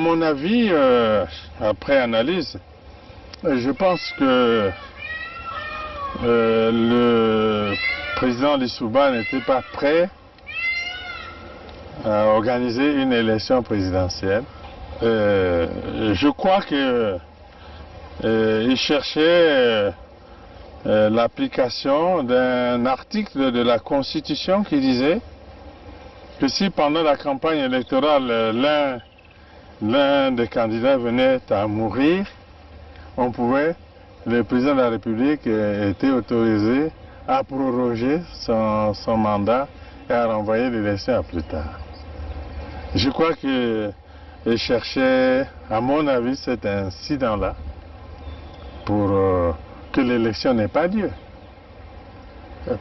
mon avis, après analyse, je pense que le président Lissouba n'était pas prêt à organiser une élection présidentielle. Je crois qu'il cherchait l'application d'un article de la Constitution qui disait que si pendant la campagne électorale l'un des candidats venait à mourir, le président de la République était autorisé à proroger son mandat et à renvoyer l'élection à plus tard. Je crois qu'il cherchait, à mon avis, cet incident-là pour que l'élection n'ait pas lieu.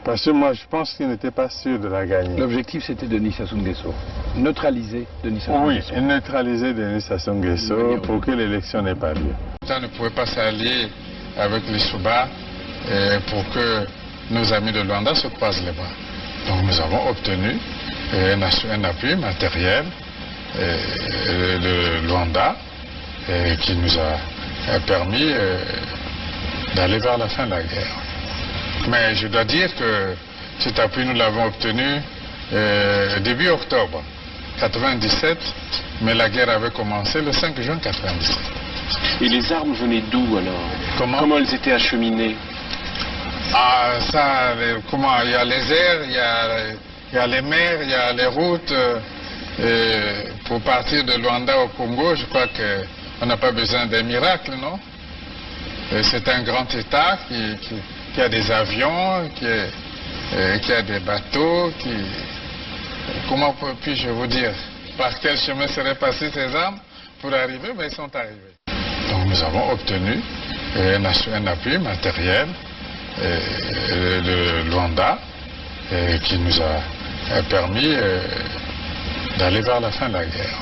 Parce que moi, je pense qu'il n'était pas sûr de la gagner. L'objectif, c'était Denis Sassou Nguesso. Neutraliser Denis Sassou Nguesso. Oui, neutraliser Denis Sassou Nguesso pour que l'élection n'ait pas lieu. On ne pouvait pas s'allier avec les Souba pour que nos amis de Luanda se croisent les bras. Donc nous avons obtenu un appui matériel de Luanda qui nous a permis d'aller vers la fin de la guerre. Mais je dois dire que cet appui, nous l'avons obtenu début octobre 1997, mais la guerre avait commencé le 5 juin 1997. Et les armes venaient d'où alors? Comment elles étaient acheminées? Ah, ça, comment? Il y a les airs, il y a les mers, il y a les routes. Pour partir de Luanda au Congo, je crois qu'on n'a pas besoin d'un miracle, non? C'est un grand État qui a des avions, qui a des bateaux, comment puis-je vous dire? Par quel chemin seraient passées ces armes pour arriver? Mais ils sont arrivés. Donc nous avons obtenu un appui matériel de Luanda qui nous a permis d'aller vers la fin de la guerre.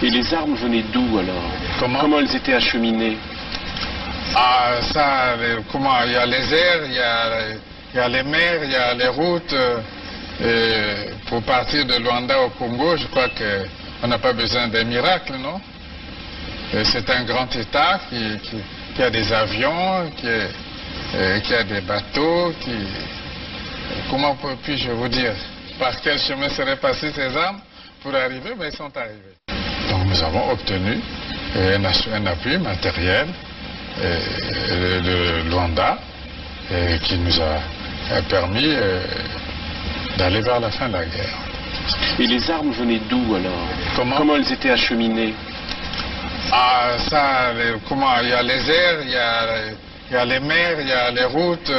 Et les armes venaient d'où alors? Comment elles étaient acheminées? Ah, ça, comment? Il y a les airs, il y a les mers, il y a les routes. Pour partir de Luanda au Congo, je crois qu'on n'a pas besoin d'un miracle, non? C'est un grand État qui a des avions, qui a des bateaux, comment puis-je vous dire? Par quel chemin seraient passées ces armes pour arriver? Mais ils sont arrivés. Donc nous avons obtenu un appui matériel de Luanda qui nous a permis d'aller vers la fin de la guerre. Et les armes venaient d'où alors? Comment elles étaient acheminées? Ah, ça, comment? Il y a les airs, il y a les mers, il y a les routes.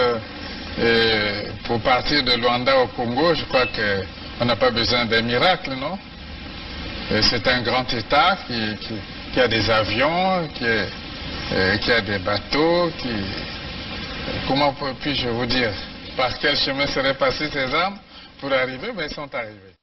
Pour partir de Luanda au Congo, je crois qu'on n'a pas besoin d'un miracle, non? C'est un grand État qui a des avions, qui a des bateaux, comment puis-je vous dire? Par quel chemin seraient passées ces armes pour arriver? Mais ils sont arrivés.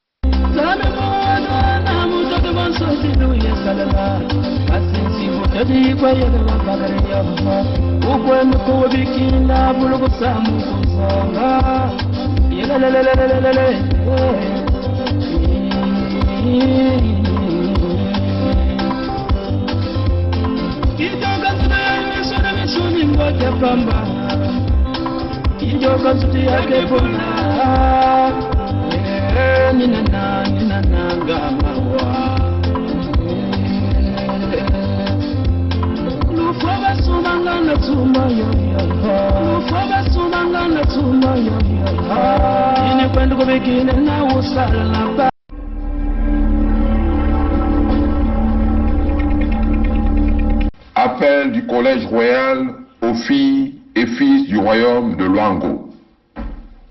Appel du Collège royal aux filles et fils du royaume de Luango.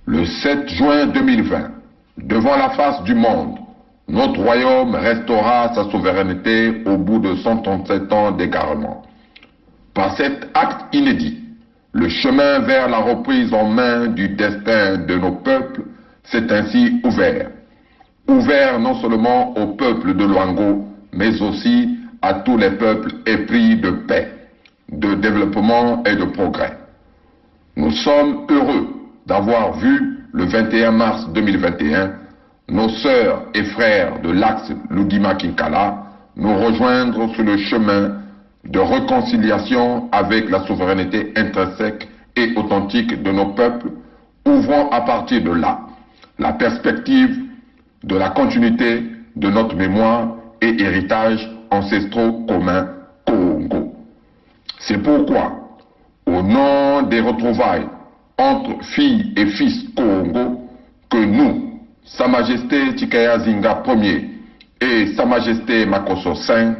Le 7 juin 2020, devant la face du monde, notre royaume restaura sa souveraineté au bout de 137 ans d'égarement. Par cet acte inédit, le chemin vers la reprise en main du destin de nos peuples s'est ainsi ouvert. Ouvert non seulement au peuple de Luango, mais aussi à tous les peuples épris de paix, de développement et de progrès. Nous sommes heureux d'avoir vu le 21 mars 2021 nos sœurs et frères de l'axe Lugima-Kinkala nous rejoindre sur le chemin de réconciliation avec la souveraineté intrinsèque et authentique de nos peuples, ouvrant à partir de là la perspective de la continuité de notre mémoire et héritage ancestraux communs Congo. C'est pourquoi, au nom des retrouvailles entre filles et fils Congo, que nous, Sa Majesté Tikaya Zinga Ier et Sa Majesté Makosso V,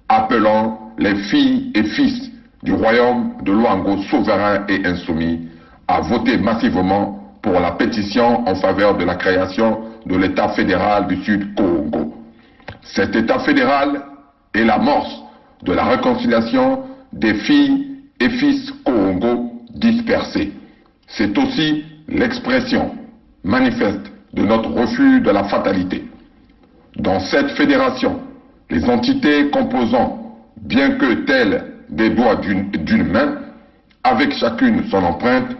appelons les filles et fils du royaume de Luango souverain et insoumis à voter massivement pour la pétition en faveur de la création de l'État fédéral du Sud Congo. Cet État fédéral est l'amorce de la réconciliation des filles et fils Congo dispersés. C'est aussi l'expression manifeste de notre refus de la fatalité. Dans cette fédération, les entités composant, bien que telles des doigts d'une main, avec chacune son empreinte,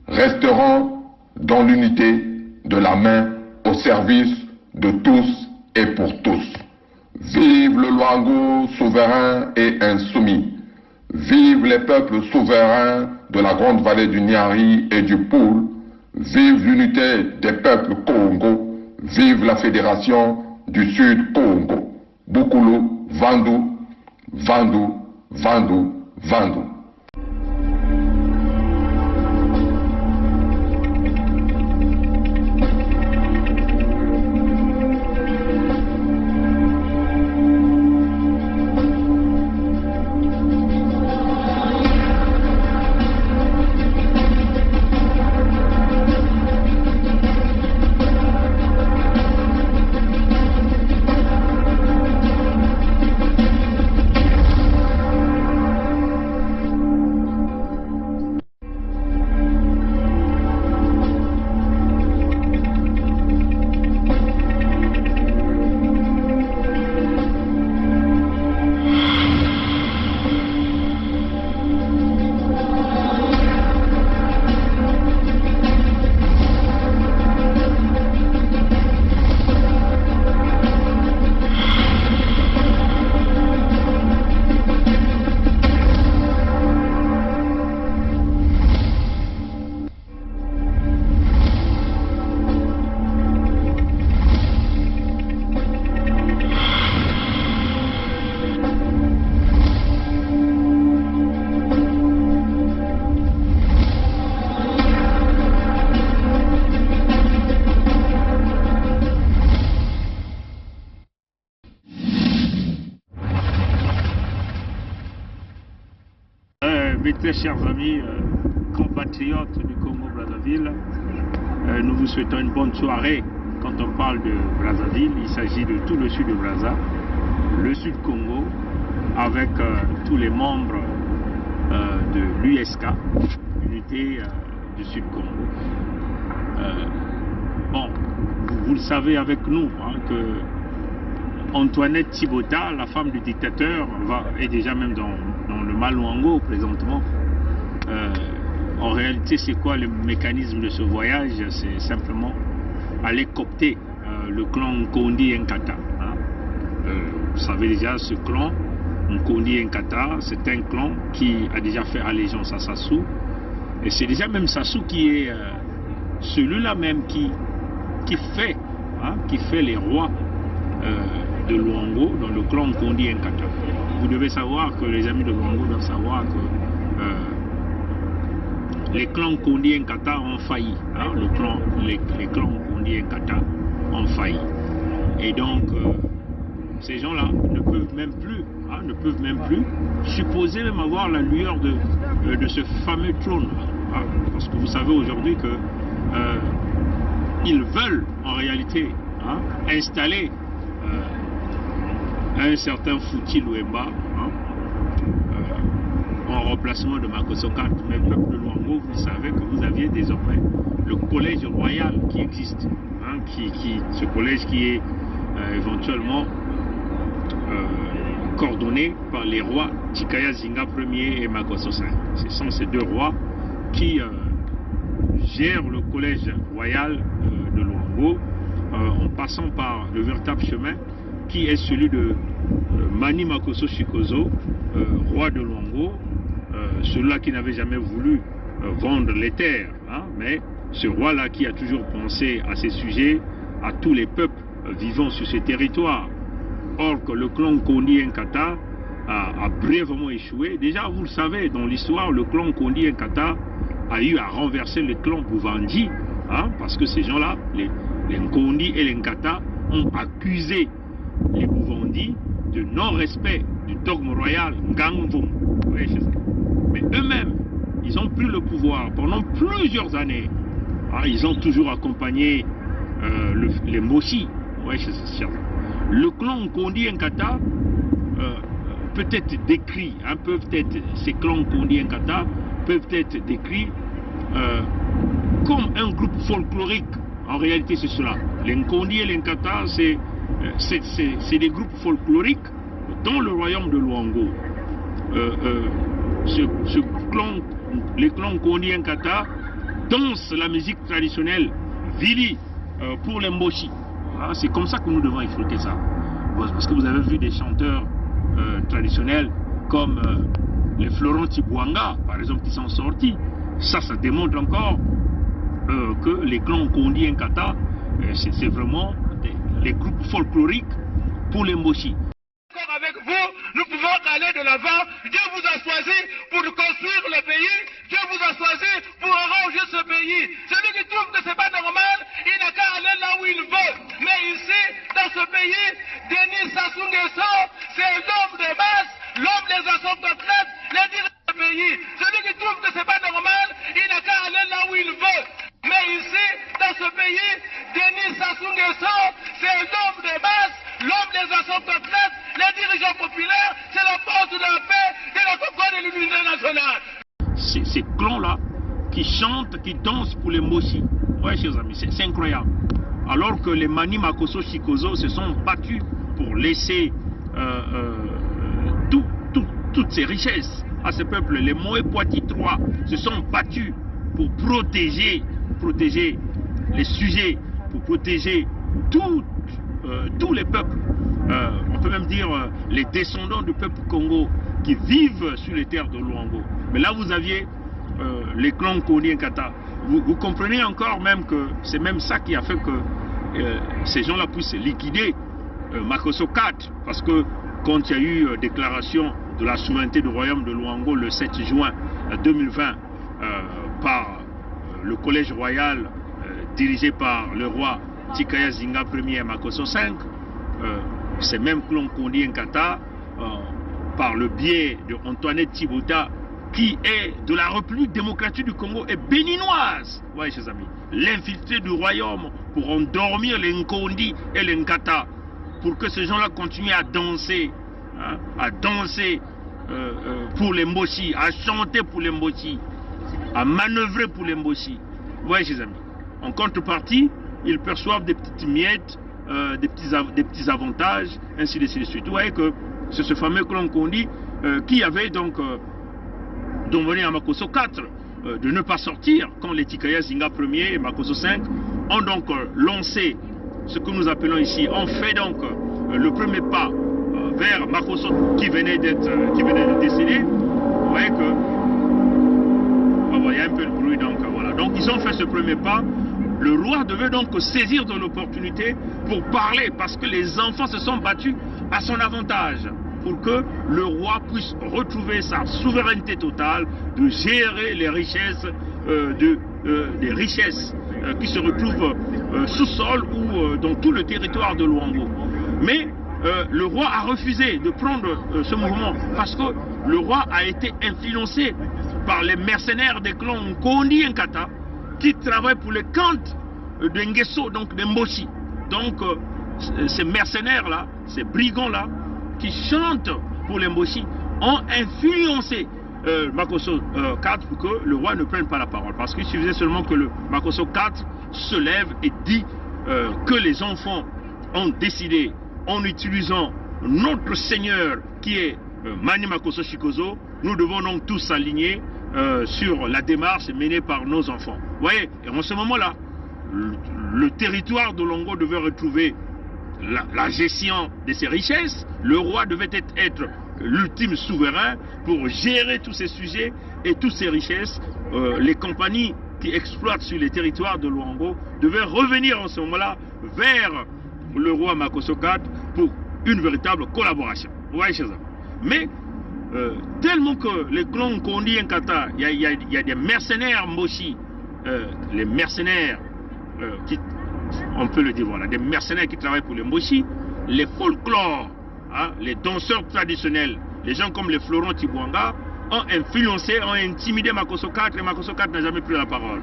resteront dans l'unité de la main au service de tous et pour tous. Vive le Luango souverain et insoumis. Vive les peuples souverains de la grande vallée du Niari et du Poul. Vive l'unité des peuples Congo. Vive la fédération du Sud Congo. Bukulu, Vandu, Vandu, Vandu, Vandu. Mes très chers amis, compatriotes du Congo-Brazzaville, nous vous souhaitons une bonne soirée. Quand on parle de Brazzaville, il s'agit de tout le sud de Brazza, le sud Congo, avec tous les membres de l'USK, Unité du Sud Congo. Bon, vous le savez avec nous, hein, que Antoinette Tibota, la femme du dictateur, est déjà même dans le Maluango présentement. En réalité, c'est quoi le mécanisme de ce voyage? C'est simplement aller coopter le clan Nkondi Nkata. Hein. Vous savez déjà, ce clan Nkondi Nkata, c'est un clan qui a déjà fait allégeance à Sassou. Et c'est déjà même Sassou qui est celui-là même qui fait les rois de Luango dans le clan Nkondi Nkata. Vous devez savoir que les amis de Luango doivent savoir que les clans Nkondi Nkata ont failli. Hein, les clans Nkondi Nkata ont failli. Et donc, ces gens-là ne peuvent même plus supposer même avoir la lueur de ce fameux trône. Hein, parce que vous savez aujourd'hui que ils veulent en réalité installer un certain Fouti Louemba en remplacement de Makosso IV. Mais le peuple de Luango, vous savez que vous aviez désormais le collège royal qui existe, hein, ce collège qui est éventuellement coordonné par les rois Tikaya Zinga Ier et Makosso V. Ce sont ces deux rois qui gèrent le collège royal de Luango en passant par le véritable chemin qui est celui de Mani Makosso Chikozo, roi de Luango, celui-là qui n'avait jamais voulu vendre les terres, hein, mais ce roi-là qui a toujours pensé à ces sujets, à tous les peuples vivant sur ces territoires. Or que le clan Kondi Nkata a brièvement échoué. Déjà, vous le savez, dans l'histoire, le clan Kondi Nkata a eu à renverser le clan Bouvandi, hein, parce que ces gens-là, les Nkondi et les Nkata, ont accusé les Bouvandi de non-respect du dogme royal Ngangvum. Mais eux-mêmes, ils ont pris le pouvoir pendant plusieurs années. Ah, ils ont toujours accompagné les Moshi. Le clan Kondi Nkata peut être décrit, hein, ces clans Kondi Nkata peuvent être décrits comme un groupe folklorique. En réalité, c'est cela. Les Nkondi et les Nkata, c'est des groupes folkloriques dans le royaume de Luango. Les clans Kondi Nkata dansent la musique traditionnelle Vili pour les Moshi. Ah, c'est comme ça que nous devons effleurer ça. Parce que vous avez vu des chanteurs traditionnels comme les Florent Tibouanga, par exemple, qui sont sortis. Ça démontre encore que les clans Kondi Nkata, c'est vraiment les groupes folkloriques pour les Moshi. Avec vous, nous pouvons aller de l'avant. Dieu vous a choisi pour construire le pays. Dieu vous a choisi pour arranger ce pays. Celui qui trouve que ce n'est pas normal, il n'a qu'à aller là où il veut. Mais ici, dans ce pays, Denis Sassou Nguesso, c'est l'homme de base, l'homme des associations, les dirigeants du pays. Celui qui trouve que ce n'est pas normal, il n'a qu'à aller là où il veut. Mais ici, dans ce pays, Denis Sassou Nguesso, c'est l'homme de base, l'homme des associations, les dirigeants populaires, c'est la force de la paix, de la concorde et de l'unité nationale. Ces clans-là qui chantent, qui dansent pour les Moshi. Ouais, chers amis, c'est incroyable. Alors que les Mani Makosso Chikozo se sont battus pour laisser toutes ces richesses à ce peuple. Les Moé Poiti 3 se sont battus pour protéger les sujets, pour protéger tous les peuples. On peut même dire les descendants du peuple Congo qui vivent sur les terres de Luango. Mais là, vous aviez les clans Kondi Nkata. Vous comprenez encore même que c'est même ça qui a fait que ces gens-là puissent liquider Makosso 4. Parce que quand il y a eu déclaration de la souveraineté du royaume de Luango le 7 juin 2020 par le collège royal dirigé par le roi Tikaya Zinga Ier Makosso 5, ces mêmes clans Kondi Nkata, par le biais de Antoinette Tibota, qui est de la République démocratique du Congo et béninoise, ouais, chers amis, l'infiltré du royaume pour endormir les Nkondi et les Nkata, pour que ces gens-là continuent à danser, hein, pour les Moshi, à chanter pour les Moshi, à manœuvrer pour les Moshi. Ouais, chers amis. En contrepartie, ils perçoivent des petites miettes, des petits avantages, ainsi de suite. Vous voyez que c'est ce fameux clan Kondi qui avait donc demandé à Makosso 4 de ne pas sortir quand les Tikaya Zinga Ier et Makosso 5 ont donc lancé ce que nous appelons ici, ont fait donc le premier pas vers Makosso qui venait de décéder. Vous voyez que il y a un peu de bruit, donc voilà. Donc ils ont fait ce premier pas. Le roi devait donc saisir de l'opportunité pour parler, parce que les enfants se sont battus à son avantage, pour que le roi puisse retrouver sa souveraineté totale, de gérer les richesses, des richesses qui se retrouvent sous-sol ou dans tout le territoire de Luango. Mais le roi a refusé de prendre ce mouvement, parce que le roi a été influencé par les mercenaires des clans Kondi Nkata, qui travaillent pour le camp de Nguesso, donc de Moshi. Donc ces mercenaires-là, ces brigands-là, qui chantent pour les Moshi, ont influencé Makosso 4 pour que le roi ne prenne pas la parole. Parce qu'il suffisait seulement que le Makosso 4 se lève et dit que les enfants ont décidé, en utilisant notre Seigneur qui est Mani Makosso Chikozo, nous devons donc tous s'aligner sur la démarche menée par nos enfants. Vous voyez, et en ce moment-là, le territoire de Luango devait retrouver la gestion de ces richesses. Le roi devait être l'ultime souverain pour gérer tous ces sujets et toutes ces richesses. Les compagnies qui exploitent sur les territoires de Luango devaient revenir en ce moment-là vers le roi Makosso IV pour une véritable collaboration. Vous voyez, chers amis. Mais tellement que les clans Kondi et Nkata, il y a des mercenaires Moshi, les mercenaires qui, on peut le dire, voilà, des mercenaires qui travaillent pour les Moshi, les folklores, hein, les danseurs traditionnels, les gens comme les Florent Tibouanga, ont influencé, ont intimidé Makosso IV et Makosso IV n'a jamais pris la parole.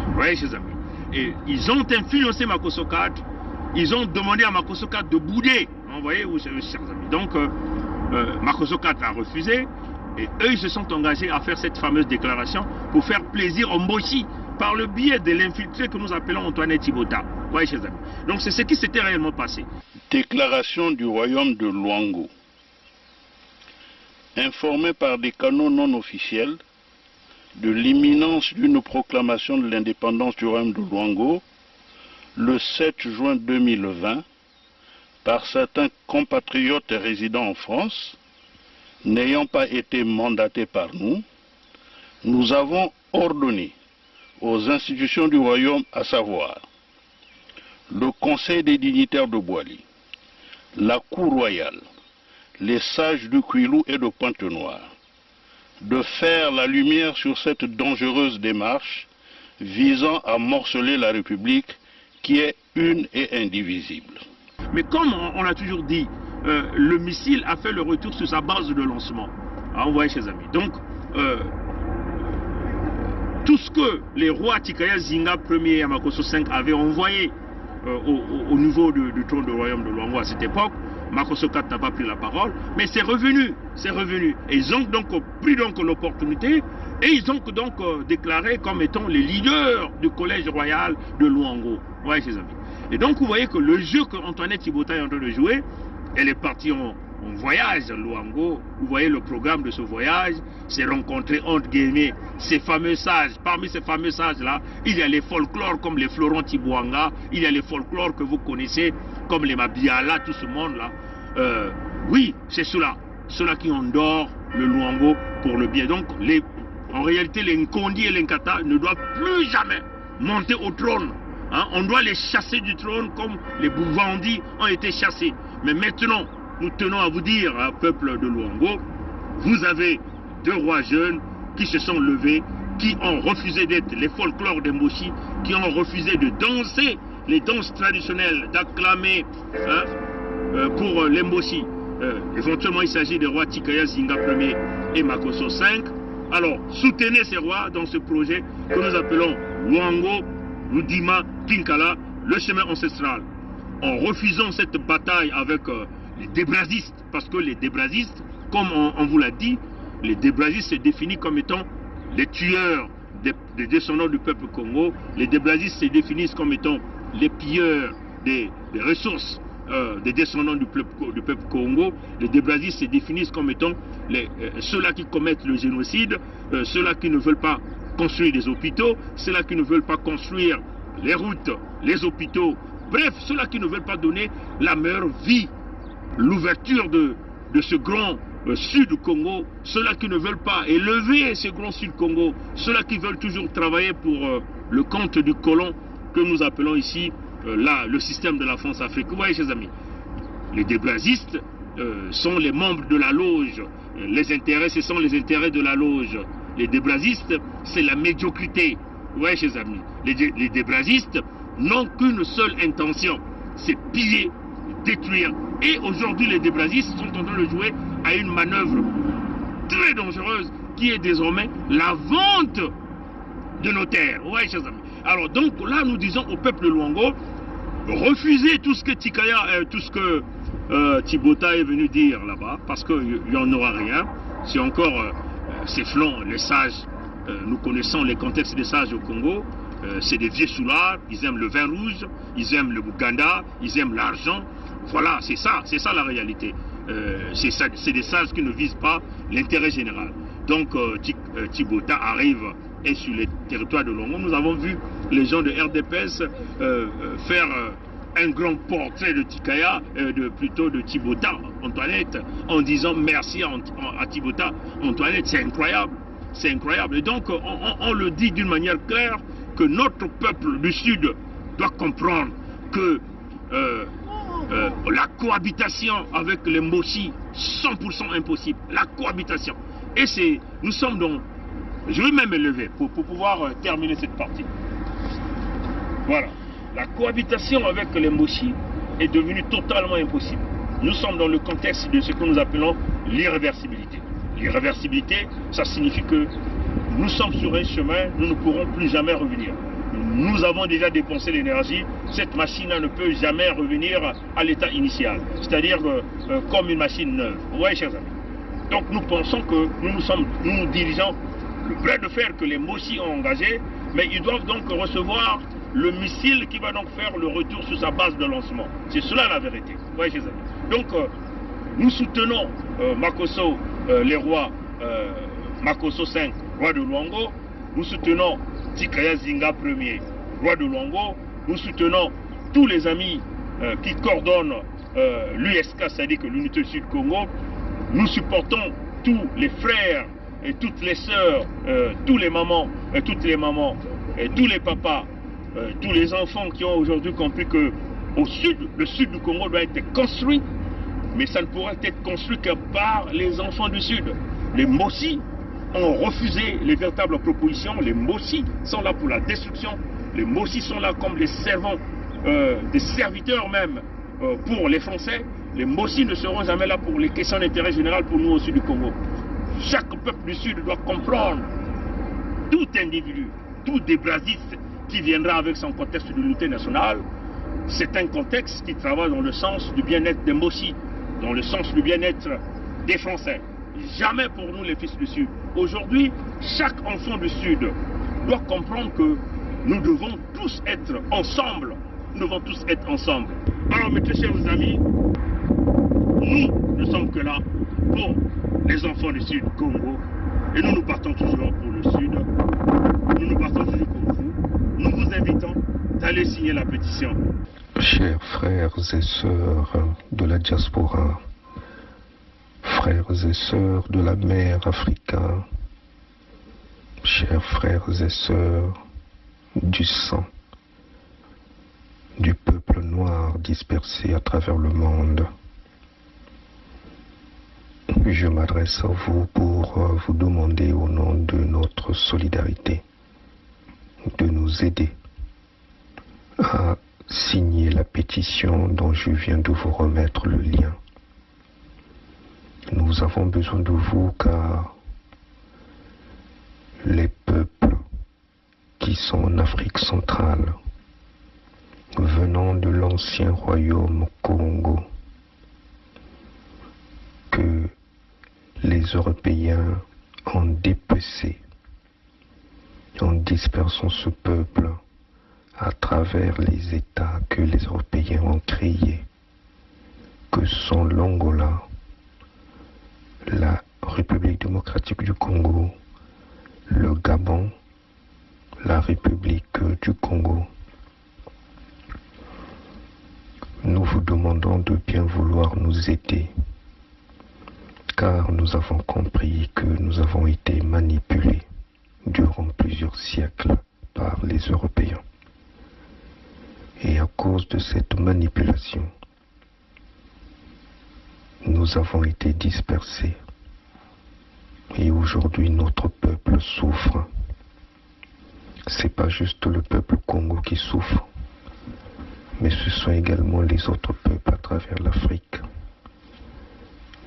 Vous voyez, chers amis. Et ils ont influencé Makosso IV, ils ont demandé à Makosso IV de bouder. Vous voyez, chers amis. Donc, Makosso IV a refusé et eux, ils se sont engagés à faire cette fameuse déclaration pour faire plaisir aux Moshi par le biais de l'infiltré que nous appelons Antoine Thibota. Vous voyez, chers amis. Donc, c'est ce qui s'était réellement passé. Déclaration du royaume de Luango. Informé par des canaux non officiels de l'imminence d'une proclamation de l'indépendance du royaume de Luango, le 7 juin 2020, par certains compatriotes résidant en France, n'ayant pas été mandatés par nous, nous avons ordonné aux institutions du royaume, à savoir le Conseil des dignitaires de Boili, la Cour royale, les sages du Kouilou et de Pointe-Noire, de faire la lumière sur cette dangereuse démarche visant à morceler la République qui est une et indivisible. Mais comme on l'a toujours dit, le missile a fait le retour sur sa base de lancement. Ah, vous voyez, chers amis. Donc, tout ce que les rois Tikaya Zinga Ier et Makosso V avaient envoyé au niveau du trône du royaume de Luango à cette époque, Makosso IV n'a pas pris la parole, mais c'est revenu, c'est revenu. Et ils ont donc pris l'opportunité et ils ont donc déclaré comme étant les leaders du collège royal de Luango. Vous voyez, chers amis. Et donc vous voyez que le jeu que Antoine Thibota est en train de jouer, elle est partie en voyage à Luango. Vous voyez le programme de ce voyage, c'est rencontrer entre guillemets ces fameux sages. Parmi ces fameux sages-là, il y a les folklores comme les Florent Tibouanga, il y a les folklores que vous connaissez comme les Mabiala, tout ce monde-là. Oui, c'est ceux-là qui endort le Luango pour le bien. Donc en réalité, les Nkondi et les Nkata ne doivent plus jamais monter au trône. Hein, on doit les chasser du trône comme les Bouvandis ont été chassés. Mais maintenant, nous tenons à vous dire, hein, peuple de Luango, vous avez deux rois jeunes qui se sont levés, qui ont refusé d'être les folklores des Moshi, qui ont refusé de danser les danses traditionnelles, d'acclamer pour les Moshi. Éventuellement, il s'agit des rois Tikaya Zinga Ier et Makosso V. Alors, soutenez ces rois dans ce projet que nous appelons Luango, Ludima, Kinkala, le chemin ancestral. En refusant cette bataille avec les débrazistes, parce que les débrazistes, comme on vous l'a dit, les débrazistes se définissent comme étant les tueurs des descendants du peuple Congo. Les débrazistes se définissent comme étant les pilleurs des ressources des descendants du peuple Congo. Les débrazistes se définissent comme étant ceux-là qui commettent le génocide, ceux-là qui ne veulent pas construire des hôpitaux, ceux-là qui ne veulent pas construire les routes, les hôpitaux, bref, ceux-là qui ne veulent pas donner la meilleure vie, l'ouverture de ce grand sud du Congo, ceux-là qui ne veulent pas élever ce grand sud Congo, ceux-là qui veulent toujours travailler pour le compte du colon que nous appelons ici le système de la France-Afrique. Vous voyez, chers amis, les débrazistes sont les membres de la loge, les intérêts, ce sont les intérêts de la loge. Les débrazistes, c'est la médiocrité. Vous voyez, chers amis, les débrazistes n'ont qu'une seule intention, c'est piller, détruire. Et aujourd'hui, les débrazistes sont en train de jouer à une manœuvre très dangereuse qui est désormais la vente de nos terres. Vous voyez, chers amis. Alors donc là, nous disons au peuple de Luango, refusez tout ce que Thibota est venu dire là-bas, parce qu'il n'y en aura rien. C'est encore ces flancs, les sages. Nous connaissons les contextes des sages au Congo. C'est des vieux soulards, ils aiment le vin rouge, ils aiment le Bouganda, ils aiment l'argent. Voilà, c'est ça la réalité. C'est des sages qui ne visent pas l'intérêt général. Donc Thibota arrive et sur les territoires de Luango, nous avons vu les gens de RDPS faire un grand portrait de Tikaya, plutôt de Thibota Antoinette, en disant merci à Thibota Antoinette. C'est incroyable. C'est incroyable. Et donc, on le dit d'une manière claire que notre peuple du Sud doit comprendre que la cohabitation avec les Mossi, 100% impossible. La cohabitation. Et nous sommes donc... Je vais même élever pour pouvoir terminer cette partie. Voilà. La cohabitation avec les Mossi est devenue totalement impossible. Nous sommes dans le contexte de ce que nous appelons l'irréversibilité. L'irréversibilité, ça signifie que nous sommes sur un chemin, nous ne pourrons plus jamais revenir. Nous avons déjà dépensé l'énergie, cette machine ne peut jamais revenir à l'état initial, c'est-à-dire comme une machine neuve. Vous voyez, chers amis. Donc nous pensons que nous dirigeons le bras de fer que les Mossi ont engagé, mais ils doivent donc recevoir le missile qui va donc faire le retour sur sa base de lancement. C'est cela la vérité. Vous voyez, chers amis. Donc nous soutenons Makosso, les rois, Makosso V, roi de Luango. Nous soutenons Tikaya Zinga Ier, roi de Luango. Nous soutenons tous les amis qui coordonnent l'USK, c'est-à-dire que l'unité Sud-Congo. Nous supportons tous les frères et toutes les sœurs, tous les mamans et toutes les mamans et tous les papas, tous les enfants qui ont aujourd'hui compris que au sud, le sud du Congo doit être construit, mais ça ne pourra être construit que par les enfants du sud. Les Mossi ont refusé les véritables propositions. Les Mossi sont là pour la destruction. Les Mossi sont là comme des servants, des serviteurs même pour les Français. Les Mossi ne seront jamais là pour les questions d'intérêt général pour nous au sud du Congo. Chaque peuple du sud doit comprendre, tout individu, tout débrasiste qui viendra avec son contexte de l'unité nationale, c'est un contexte qui travaille dans le sens du bien-être des Mossi, dans le sens du bien-être des Français. Jamais pour nous les fils du Sud. Aujourd'hui, chaque enfant du Sud doit comprendre que nous devons tous être ensemble. Nous devons tous être ensemble. Alors mes très chers amis, nous ne sommes que là pour les enfants du Sud Congo. Et nous partons toujours pour le Sud. Nous partons toujours pour vous. Nous vous invitons d'aller signer la pétition. Chers frères et sœurs de la diaspora, frères et sœurs de la mer Africa, chers frères et sœurs du sang, du peuple noir dispersé à travers le monde, je m'adresse à vous pour vous demander au nom de notre solidarité de nous aider à signer la pétition dont je viens de vous remettre le lien. Nous avons besoin de vous car les peuples qui sont en Afrique centrale, venant de l'ancien royaume Congo, que les Européens ont dépecé en dispersant ce peuple à travers les États que les Européens ont créés, que sont l'Angola, la République démocratique du Congo, le Gabon, la République du Congo. Nous vous demandons de bien vouloir nous aider, car nous avons compris que nous avons été manipulés durant plusieurs siècles par les Européens. Et à cause de cette manipulation, nous avons été dispersés. Et aujourd'hui, notre peuple souffre. C'est pas juste le peuple Congo qui souffre, mais ce sont également les autres peuples à travers l'Afrique.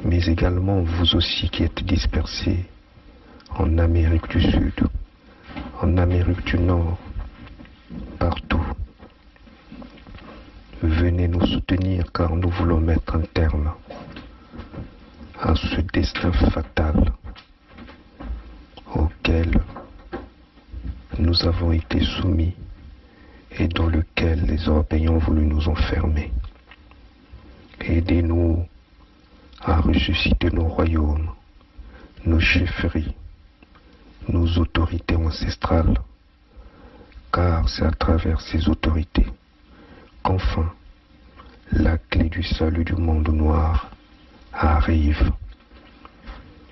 Mais également vous aussi qui êtes dispersés en Amérique du Sud, en Amérique du Nord, partout. Venez nous soutenir car nous voulons mettre un terme à ce destin fatal auquel nous avons été soumis et dans lequel les Européens ont voulu nous enfermer. Aidez-nous à ressusciter nos royaumes, nos chefferies, nos autorités ancestrales, car c'est à travers ces autorités qu'enfin la clé du salut du monde noir arrive.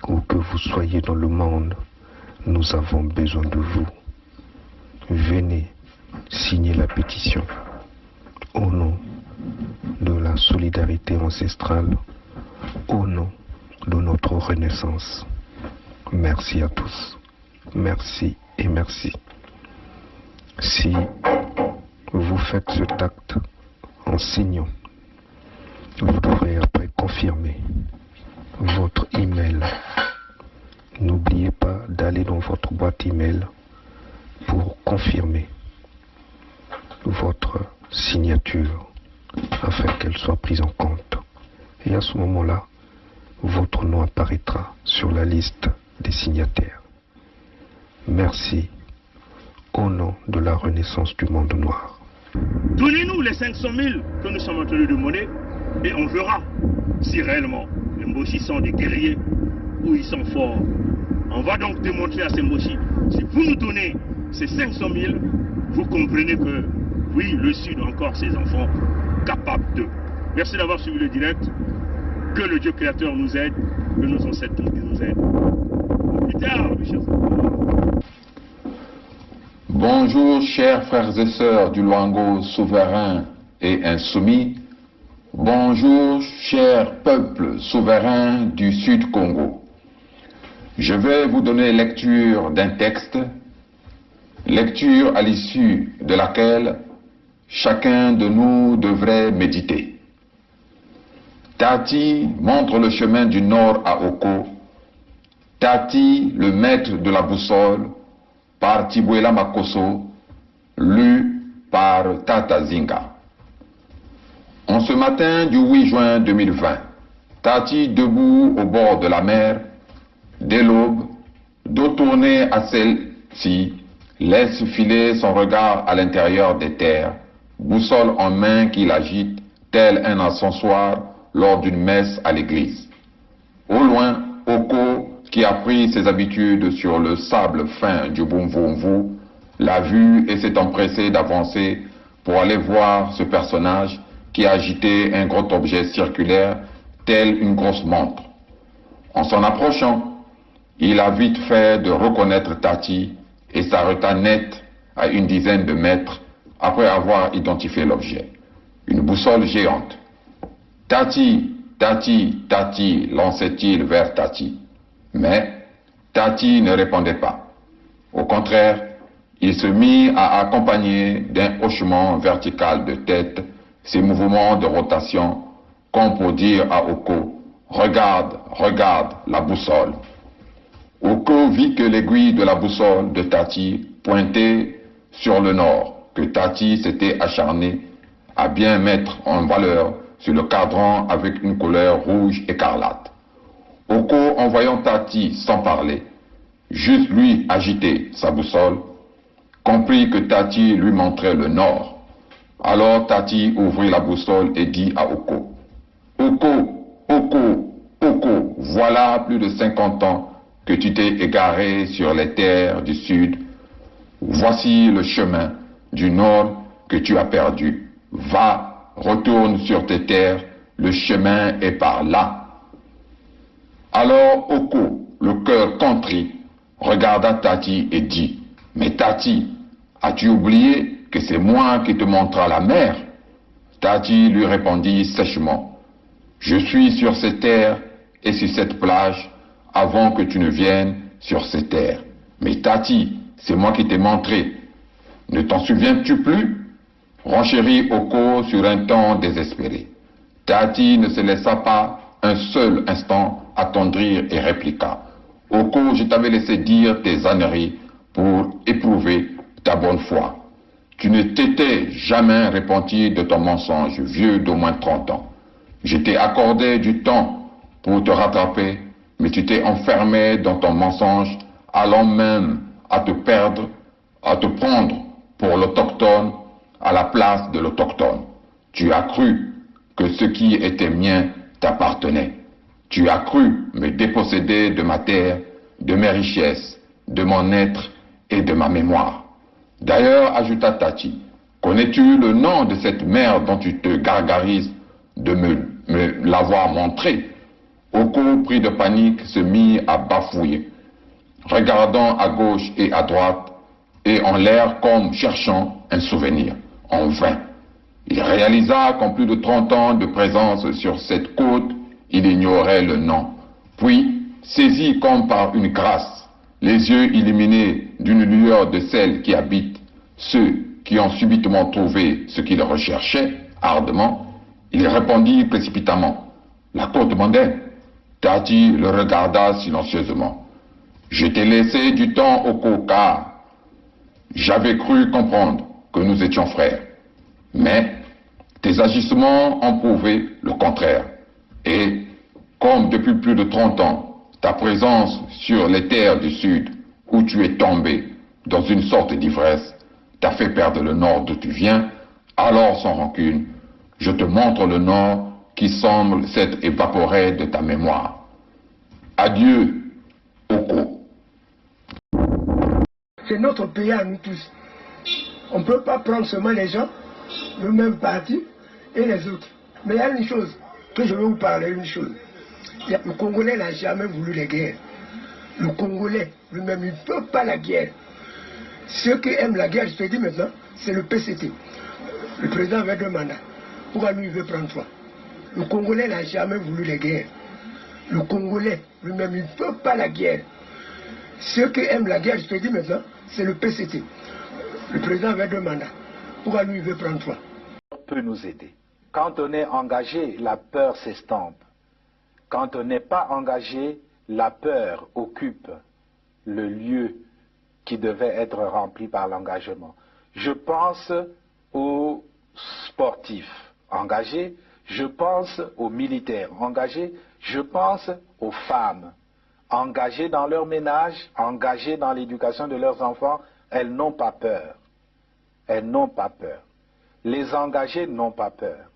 Où que vous soyez dans le monde, nous avons besoin de vous. Venez signer la pétition au nom de la solidarité ancestrale, au nom de notre renaissance. Merci à tous. Merci et merci. Si vous faites cet acte en signant, vous devrez après confirmer votre email. N'oubliez pas d'aller dans votre boîte email pour confirmer votre signature afin qu'elle soit prise en compte. Et à ce moment-là, votre nom apparaîtra sur la liste des signataires. Merci au nom de la renaissance du monde noir. Donnez-nous les 500 000 que nous sommes en train de demander et on verra si réellement les Mboshi sont des guerriers ou ils sont forts. On va donc démontrer à ces Mboshi, si vous nous donnez ces 500 000, vous comprenez que oui, le Sud a encore ses enfants capables d'eux. Merci d'avoir suivi le direct. Que le Dieu créateur nous aide, que nos ancêtres nous aident. Plus tard, mes chers amis. Bonjour chers frères et sœurs du Luango souverain et insoumis. Bonjour chers peuples souverains du Sud Congo. Je vais vous donner lecture d'un texte, lecture à l'issue de laquelle chacun de nous devrait méditer. Tati montre le chemin du nord à Oko. Tati, le maître de la boussole, par Tibuela Makoso, lu par Tata Zinga. En ce matin du 8 juin 2020, Tati, debout au bord de la mer, dès l'aube, dos tourné à celle-ci, laisse filer son regard à l'intérieur des terres, boussole en main qu'il agite, tel un encensoir lors d'une messe à l'église. Au loin, Oko, qui a pris ses habitudes sur le sable fin du Bumvumvu, l'a vu et s'est empressé d'avancer pour aller voir ce personnage qui agitait un gros objet circulaire tel une grosse montre. En s'en approchant, il a vite fait de reconnaître Tati et s'arrêta net à une dizaine de mètres après avoir identifié l'objet. Une boussole géante. Tati, Tati, Tati, lançait-il vers Tati. Mais Tati ne répondait pas. Au contraire, il se mit à accompagner d'un hochement vertical de tête ces mouvements de rotation, comme pour dire à Oko, « Regarde, regarde la boussole ». Oko vit que l'aiguille de la boussole de Tati pointait sur le nord, que Tati s'était acharné à bien mettre en valeur sur le cadran avec une couleur rouge écarlate. Oko, en voyant Tati sans parler, juste lui agiter sa boussole, comprit que Tati lui montrait le nord. Alors Tati ouvrit la boussole et dit à Oko, « Oko, Oko, Oko, voilà plus de 50 ans que tu t'es égaré sur les terres du sud. Voici le chemin du nord que tu as perdu. Va, retourne sur tes terres, le chemin est par là. » Alors Oko, le cœur contrit, regarda Tati et dit, « Mais Tati, as-tu oublié que c'est moi qui te montra la mer ?» Tati lui répondit sèchement, « Je suis sur ces terres et sur cette plage avant que tu ne viennes sur ces terres. Mais Tati, c'est moi qui t'ai montré. Ne t'en souviens-tu plus ?» Renchérit Oko sur un ton désespéré. Tati ne se laissa pas un seul instant attendrir et répliqua, « Oko, je t'avais laissé dire tes âneries pour éprouver ta bonne foi. Tu ne t'étais jamais repenti de ton mensonge, vieux d'au moins 30 ans. Je t'ai accordé du temps pour te rattraper, mais tu t'es enfermé dans ton mensonge, allant même à te perdre, à te prendre pour l'autochtone à la place de l'autochtone. Tu as cru que ce qui était mien t'appartenait. Tu as cru me déposséder de ma terre, de mes richesses, de mon être et de ma mémoire. D'ailleurs, ajouta Tati, connais-tu le nom de cette mer dont tu te gargarises de me l'avoir montré, Oko, pris de panique, se mit à bafouiller, regardant à gauche et à droite, et en l'air comme cherchant un souvenir, en vain. Il réalisa qu'en plus de 30 ans de présence sur cette côte, il ignorait le nom. Puis, saisi comme par une grâce, les yeux illuminés d'une lueur de celle qui habite ceux qui ont subitement trouvé ce qu'ils recherchaient ardemment, il répondit précipitamment, « La côte mondaine ». Tati le regarda silencieusement. « Je t'ai laissé du temps au coca. J'avais cru comprendre que nous étions frères. Mais tes agissements ont prouvé le contraire. Et comme depuis plus de 30 ans, ta présence sur les terres du Sud, où tu es tombé dans une sorte d'ivresse, t'a fait perdre le nord d'où tu viens, alors sans rancune, je te montre le nord qui semble s'être évaporé de ta mémoire. Adieu, Oko. C'est notre pays à nous tous. On ne peut pas prendre seulement les gens, le même parti et les autres. Mais il y a une chose que je veux vous parler, une chose. Le Congolais n'a jamais voulu la guerre. Le Congolais lui-même, il ne peut pas la guerre. Ceux qui aiment la guerre, je te dis maintenant, c'est le PCT. Le président avait 2 mandats. Pourquoi lui, il veut prendre 3? Le Congolais n'a jamais voulu la guerre. Le Congolais lui-même, il ne peut pas la guerre. Ceux qui aiment la guerre, je te dis maintenant, c'est le PCT. Le président avait 2 mandats. Pourquoi lui, il veut prendre 3? Peut nous aider. Quand on est engagé, la peur s'estompe. Quand on n'est pas engagé, la peur occupe le lieu qui devait être rempli par l'engagement. Je pense aux sportifs engagés, je pense aux militaires engagés, je pense aux femmes engagées dans leur ménage, engagées dans l'éducation de leurs enfants. Elles n'ont pas peur. Elles n'ont pas peur. Les engagés n'ont pas peur.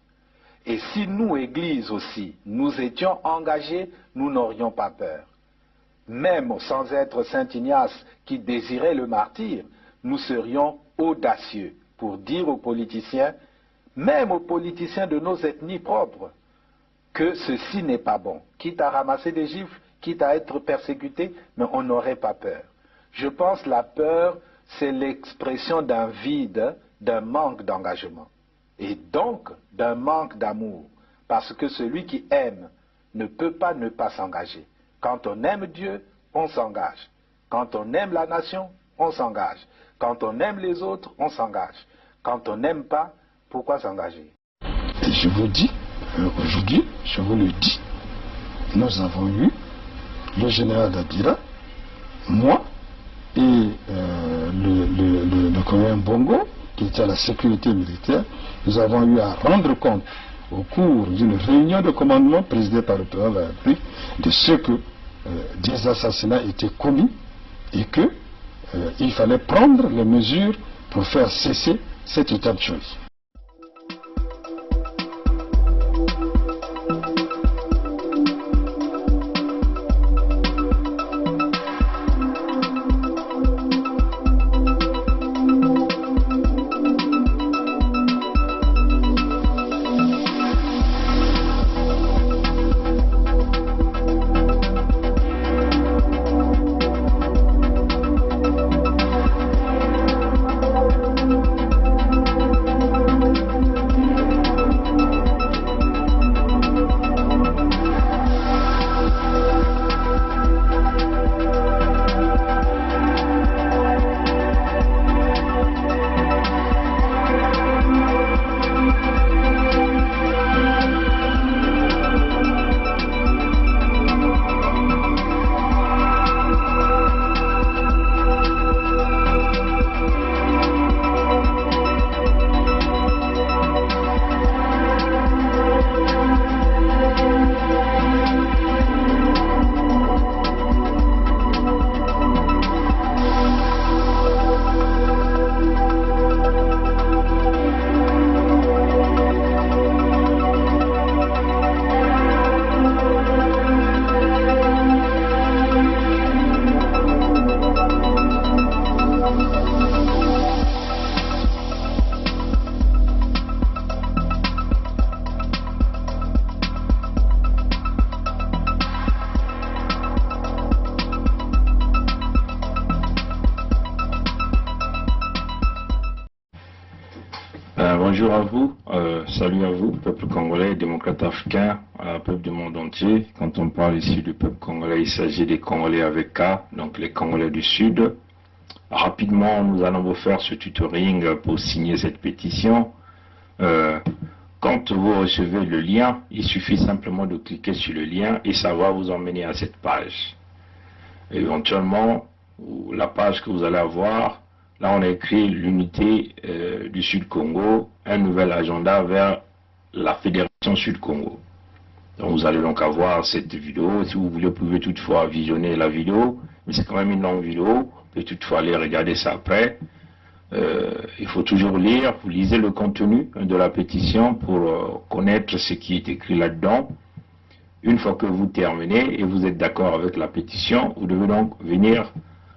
Et si nous, Église aussi, nous étions engagés, nous n'aurions pas peur. Même sans être Saint Ignace qui désirait le martyre, nous serions audacieux pour dire aux politiciens, même aux politiciens de nos ethnies propres, que ceci n'est pas bon. Quitte à ramasser des gifles, quitte à être persécuté, mais on n'aurait pas peur. Je pense que la peur, c'est l'expression d'un vide, d'un manque d'engagement. Et donc d'un manque d'amour. Parce que celui qui aime ne peut pas ne pas s'engager. Quand on aime Dieu, on s'engage. Quand on aime la nation, on s'engage. Quand on aime les autres, on s'engage. Quand on n'aime pas, pourquoi s'engager? Et je vous dis, aujourd'hui, je vous le dis, nous avons eu le général Dabira, moi et le colonel Bongo, qui était à la sécurité militaire. Nous avons eu à rendre compte au cours d'une réunion de commandement présidée par le président de la République de ce que des assassinats étaient commis et qu'il fallait prendre les mesures pour faire cesser cet état de choses. Bonjour à vous, salut à vous, peuple congolais, démocrate africain, peuple du monde entier. Quand on parle ici du peuple congolais, il s'agit des Congolais avec K, donc les Congolais du Sud. Rapidement, nous allons vous faire ce tutoring pour signer cette pétition. Quand vous recevez le lien, il suffit simplement de cliquer sur le lien et ça va vous emmener à cette page. Éventuellement, la page que vous allez avoir, là on a écrit l'unité du Sud-Congo, un nouvel agenda vers la Fédération Sud-Congo. Donc vous allez donc avoir cette vidéo. Si vous voulez, vous pouvez toutefois visionner la vidéo, mais c'est quand même une longue vidéo. Vous pouvez toutefois aller regarder ça après. Il faut toujours lire, vous lisez le contenu de la pétition pour connaître ce qui est écrit là-dedans. Une fois que vous terminez et vous êtes d'accord avec la pétition, vous devez donc venir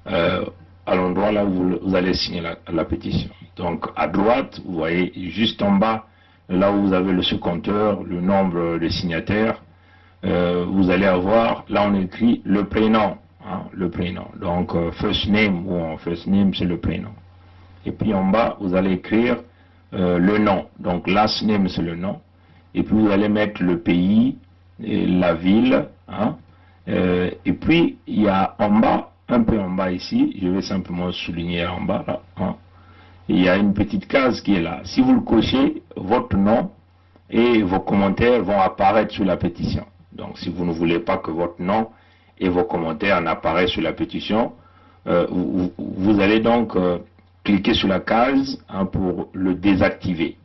à l'endroit là où vous allez signer la pétition. Donc à droite, vous voyez juste en bas, là où vous avez ce compteur, le nombre de signataires, vous allez avoir, là on écrit le prénom, hein, le prénom. Donc first name, ou first name c'est le prénom. Et puis en bas, vous allez écrire le nom. Donc last name c'est le nom. Et puis vous allez mettre le pays, et la ville, hein. Et puis il y a en bas, un peu en bas ici, je vais simplement souligner en bas là, hein. Il y a une petite case qui est là. Si vous le cochez, votre nom et vos commentaires vont apparaître sur la pétition. Donc si vous ne voulez pas que votre nom et vos commentaires n'apparaissent sur la pétition, vous allez donc cliquer sur la case, hein, pour le désactiver,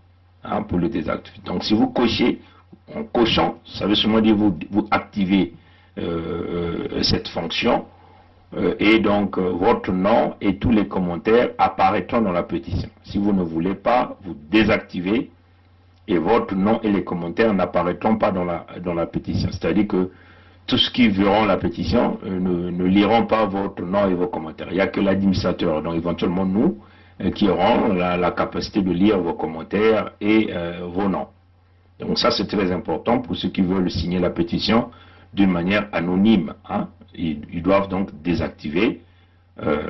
hein, pour le désactiver. Donc si vous cochez, en cochant, ça veut seulement dire vous activez cette fonction, et donc votre nom et tous les commentaires apparaîtront dans la pétition. Si vous ne voulez pas, vous désactivez et votre nom et les commentaires n'apparaîtront pas dans la pétition. C'est-à-dire que tous ceux qui verront la pétition ne liront pas votre nom et vos commentaires. Il n'y a que l'administrateur, donc éventuellement nous, qui auront la capacité de lire vos commentaires et vos noms. Donc ça c'est très important pour ceux qui veulent signer la pétition d'une manière anonyme, hein. Ils doivent donc désactiver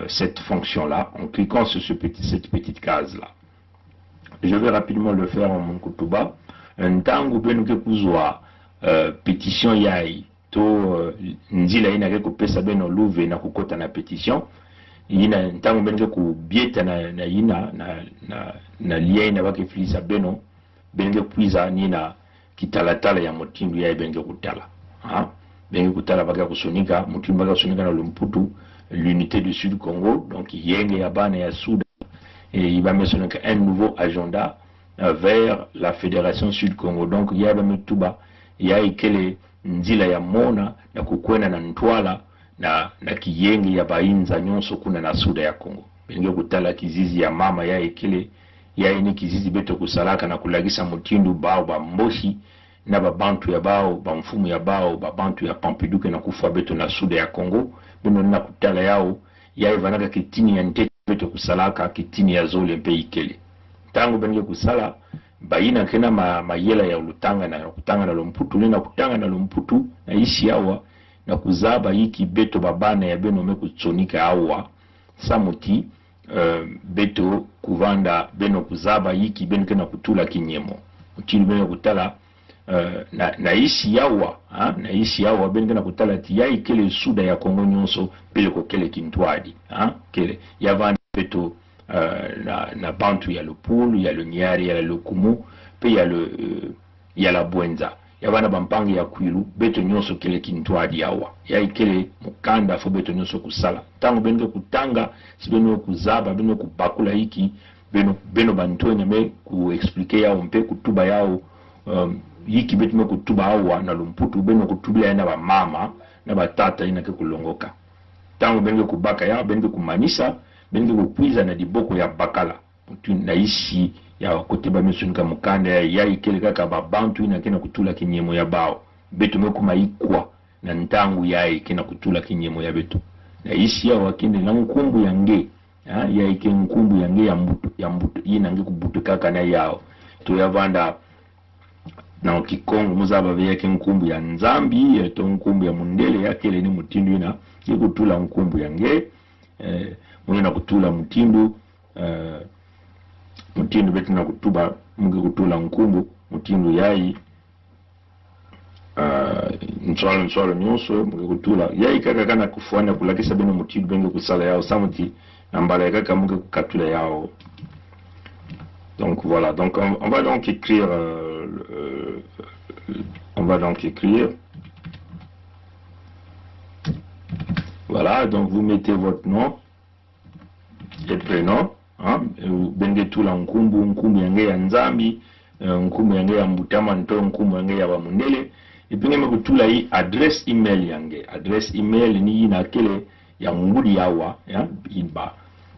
cette fonction-là en cliquant sur cette petite case-là. Je vais rapidement le faire en mon kutuba. Ntango benuke kuzwa pétition yai to nzila ina ke kopesa beno luve na kukota na pétition. Ina ntango benuke kubieta na ina na lia ina wake filisa beno benuke kuiza nina kitalatala ya motindu yai benuke kutala. Hein? Ben kutala baka kusonika mutumba baka kusonika na Lumputu, l'unité du Sud Congo, donc yenge ya bana ya Soudan, et il va mentionner un nouveau agenda vers la Fédération Sud Congo. Donc il y a même tuba, il y a ikele nzila ya mona na kukwena na ntwala na kiyenge ya bainza nyonso kuna na Suda ya Congo. Benge kutala kizizi ya mama ya ikele ya ni kizizi beto kusalaka na kulagisa mutindu bao ba mboshi na babantu ya bao, bamfumu ya bao, babantu ya Pampiduke na kufa beto na Suda ya Congo, bino na kutala yao, ya ivanaka kitini ya ntete beto kusalaka, kitini ya zole mpe ikele. Tango benye kusala, baina kena mayela ya ulutanga na kutanga na Lumputu, na kutanga na Lumputu, na isi yawa, na kuzaba hiki beto babana ya beno me kutsonika awa, samuti, beto kuvanda beno kuzaba hiki beno kena kutula kinyemo. Mutili beno kutala, na isi yawa, ha? Na isi yawa benge na kutala ti ya ikele Suda ya Kongo nyonso pele ko kele kintwadi, ha? Kele ya vanda peto na bantu ya Lupulu, ya Lunyari, ya Lukumu, pe ya la Bwenza, ya vanda bampangi ya Kwilu, beto nyonso kele kintwadi yawa, ya ikele mukanda fo beto nyonso kusala. Tango benge kutanga, si beno kuzaba, beno kubakula hiki, beno bantuenye me ku explique yao mpe kutuba yao, yiki betu me kutuba awa na Lumputu beno kutubila ya na ba mama na ba tata ina ke kulongoka. Tango benge kubaka ya benge kumanisa benge kukwiza na diboko ya bakala mutu na isi ya koteba mesunika mukanda ya ikele kaka babantu ina kena kutula kinyemo ya bao betu me kumaikwa na ntangu ya ikena kutula kinyemo ya betu na isi ya wakinde na nkumbu ya nge ya ike nkumbu ya nge ya mbutu ina nge kubutu kaka na yao to ya vanda na Kikongo muzaba yake nkumbu ya Nzambi, to nkumbu ya Mundele yake ile ni mutindu ina kutula nkumbu ya nge, muna kutula mutindu betu na kutuba muge kutula nkumbu mutindu yayi nswalo nyonso muge kutula yayi kaka kana kufuana kulakisa beno mutindu benge kusala yao samuti nambala kaka muge kukatula yao. Donc voilà, donc on va donc écrire voilà, donc vous mettez votre nom et prénom, hein, benge tula nkumbu yange ya nzambi, nkumbu yange ya mbutama nto, nkumbu yange ya bamundele, et puis ngeme kutula hii adresse email yange. Adresse email ni ina kele ya ngudi yawa, ya iba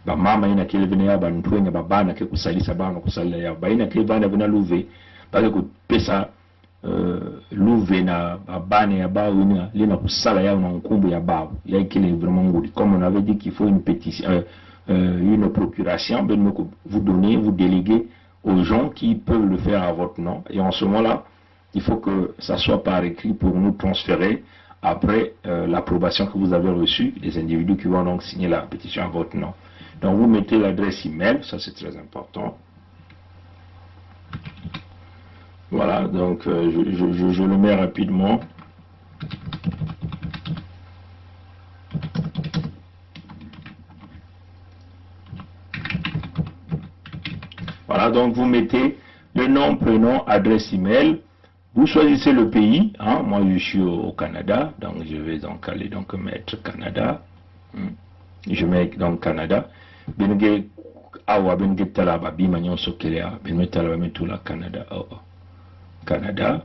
ba mama ina kele vene ya bantwenga babana ke kusalisa bana kusalila ya ba ina kele bana vena luve ba ke pesa luve na babane ya bao ina lina kusala ya na nkumbu ya bao ya kele vraiment ngudi. Comme on avait dit qu'il faut une pétition, une procuration, ben vous donnez, vous déléguez aux gens qui peuvent le faire à votre nom, et en ce moment-là il faut que ça soit par écrit pour nous transférer après l'approbation que vous avez reçue des individus qui vont donc signer la pétition à votre nom. Donc vous mettez l'adresse email, ça c'est très important. Voilà, donc je le mets rapidement. Voilà, donc vous mettez le nom, prénom, adresse email. Vous choisissez le pays, hein. Moi je suis au Canada, donc je vais donc aller donc mettre Canada. Je mets donc Canada. Benge awa benge tala ba bima nyonso kelea benge tala ba metula Canada. Canada.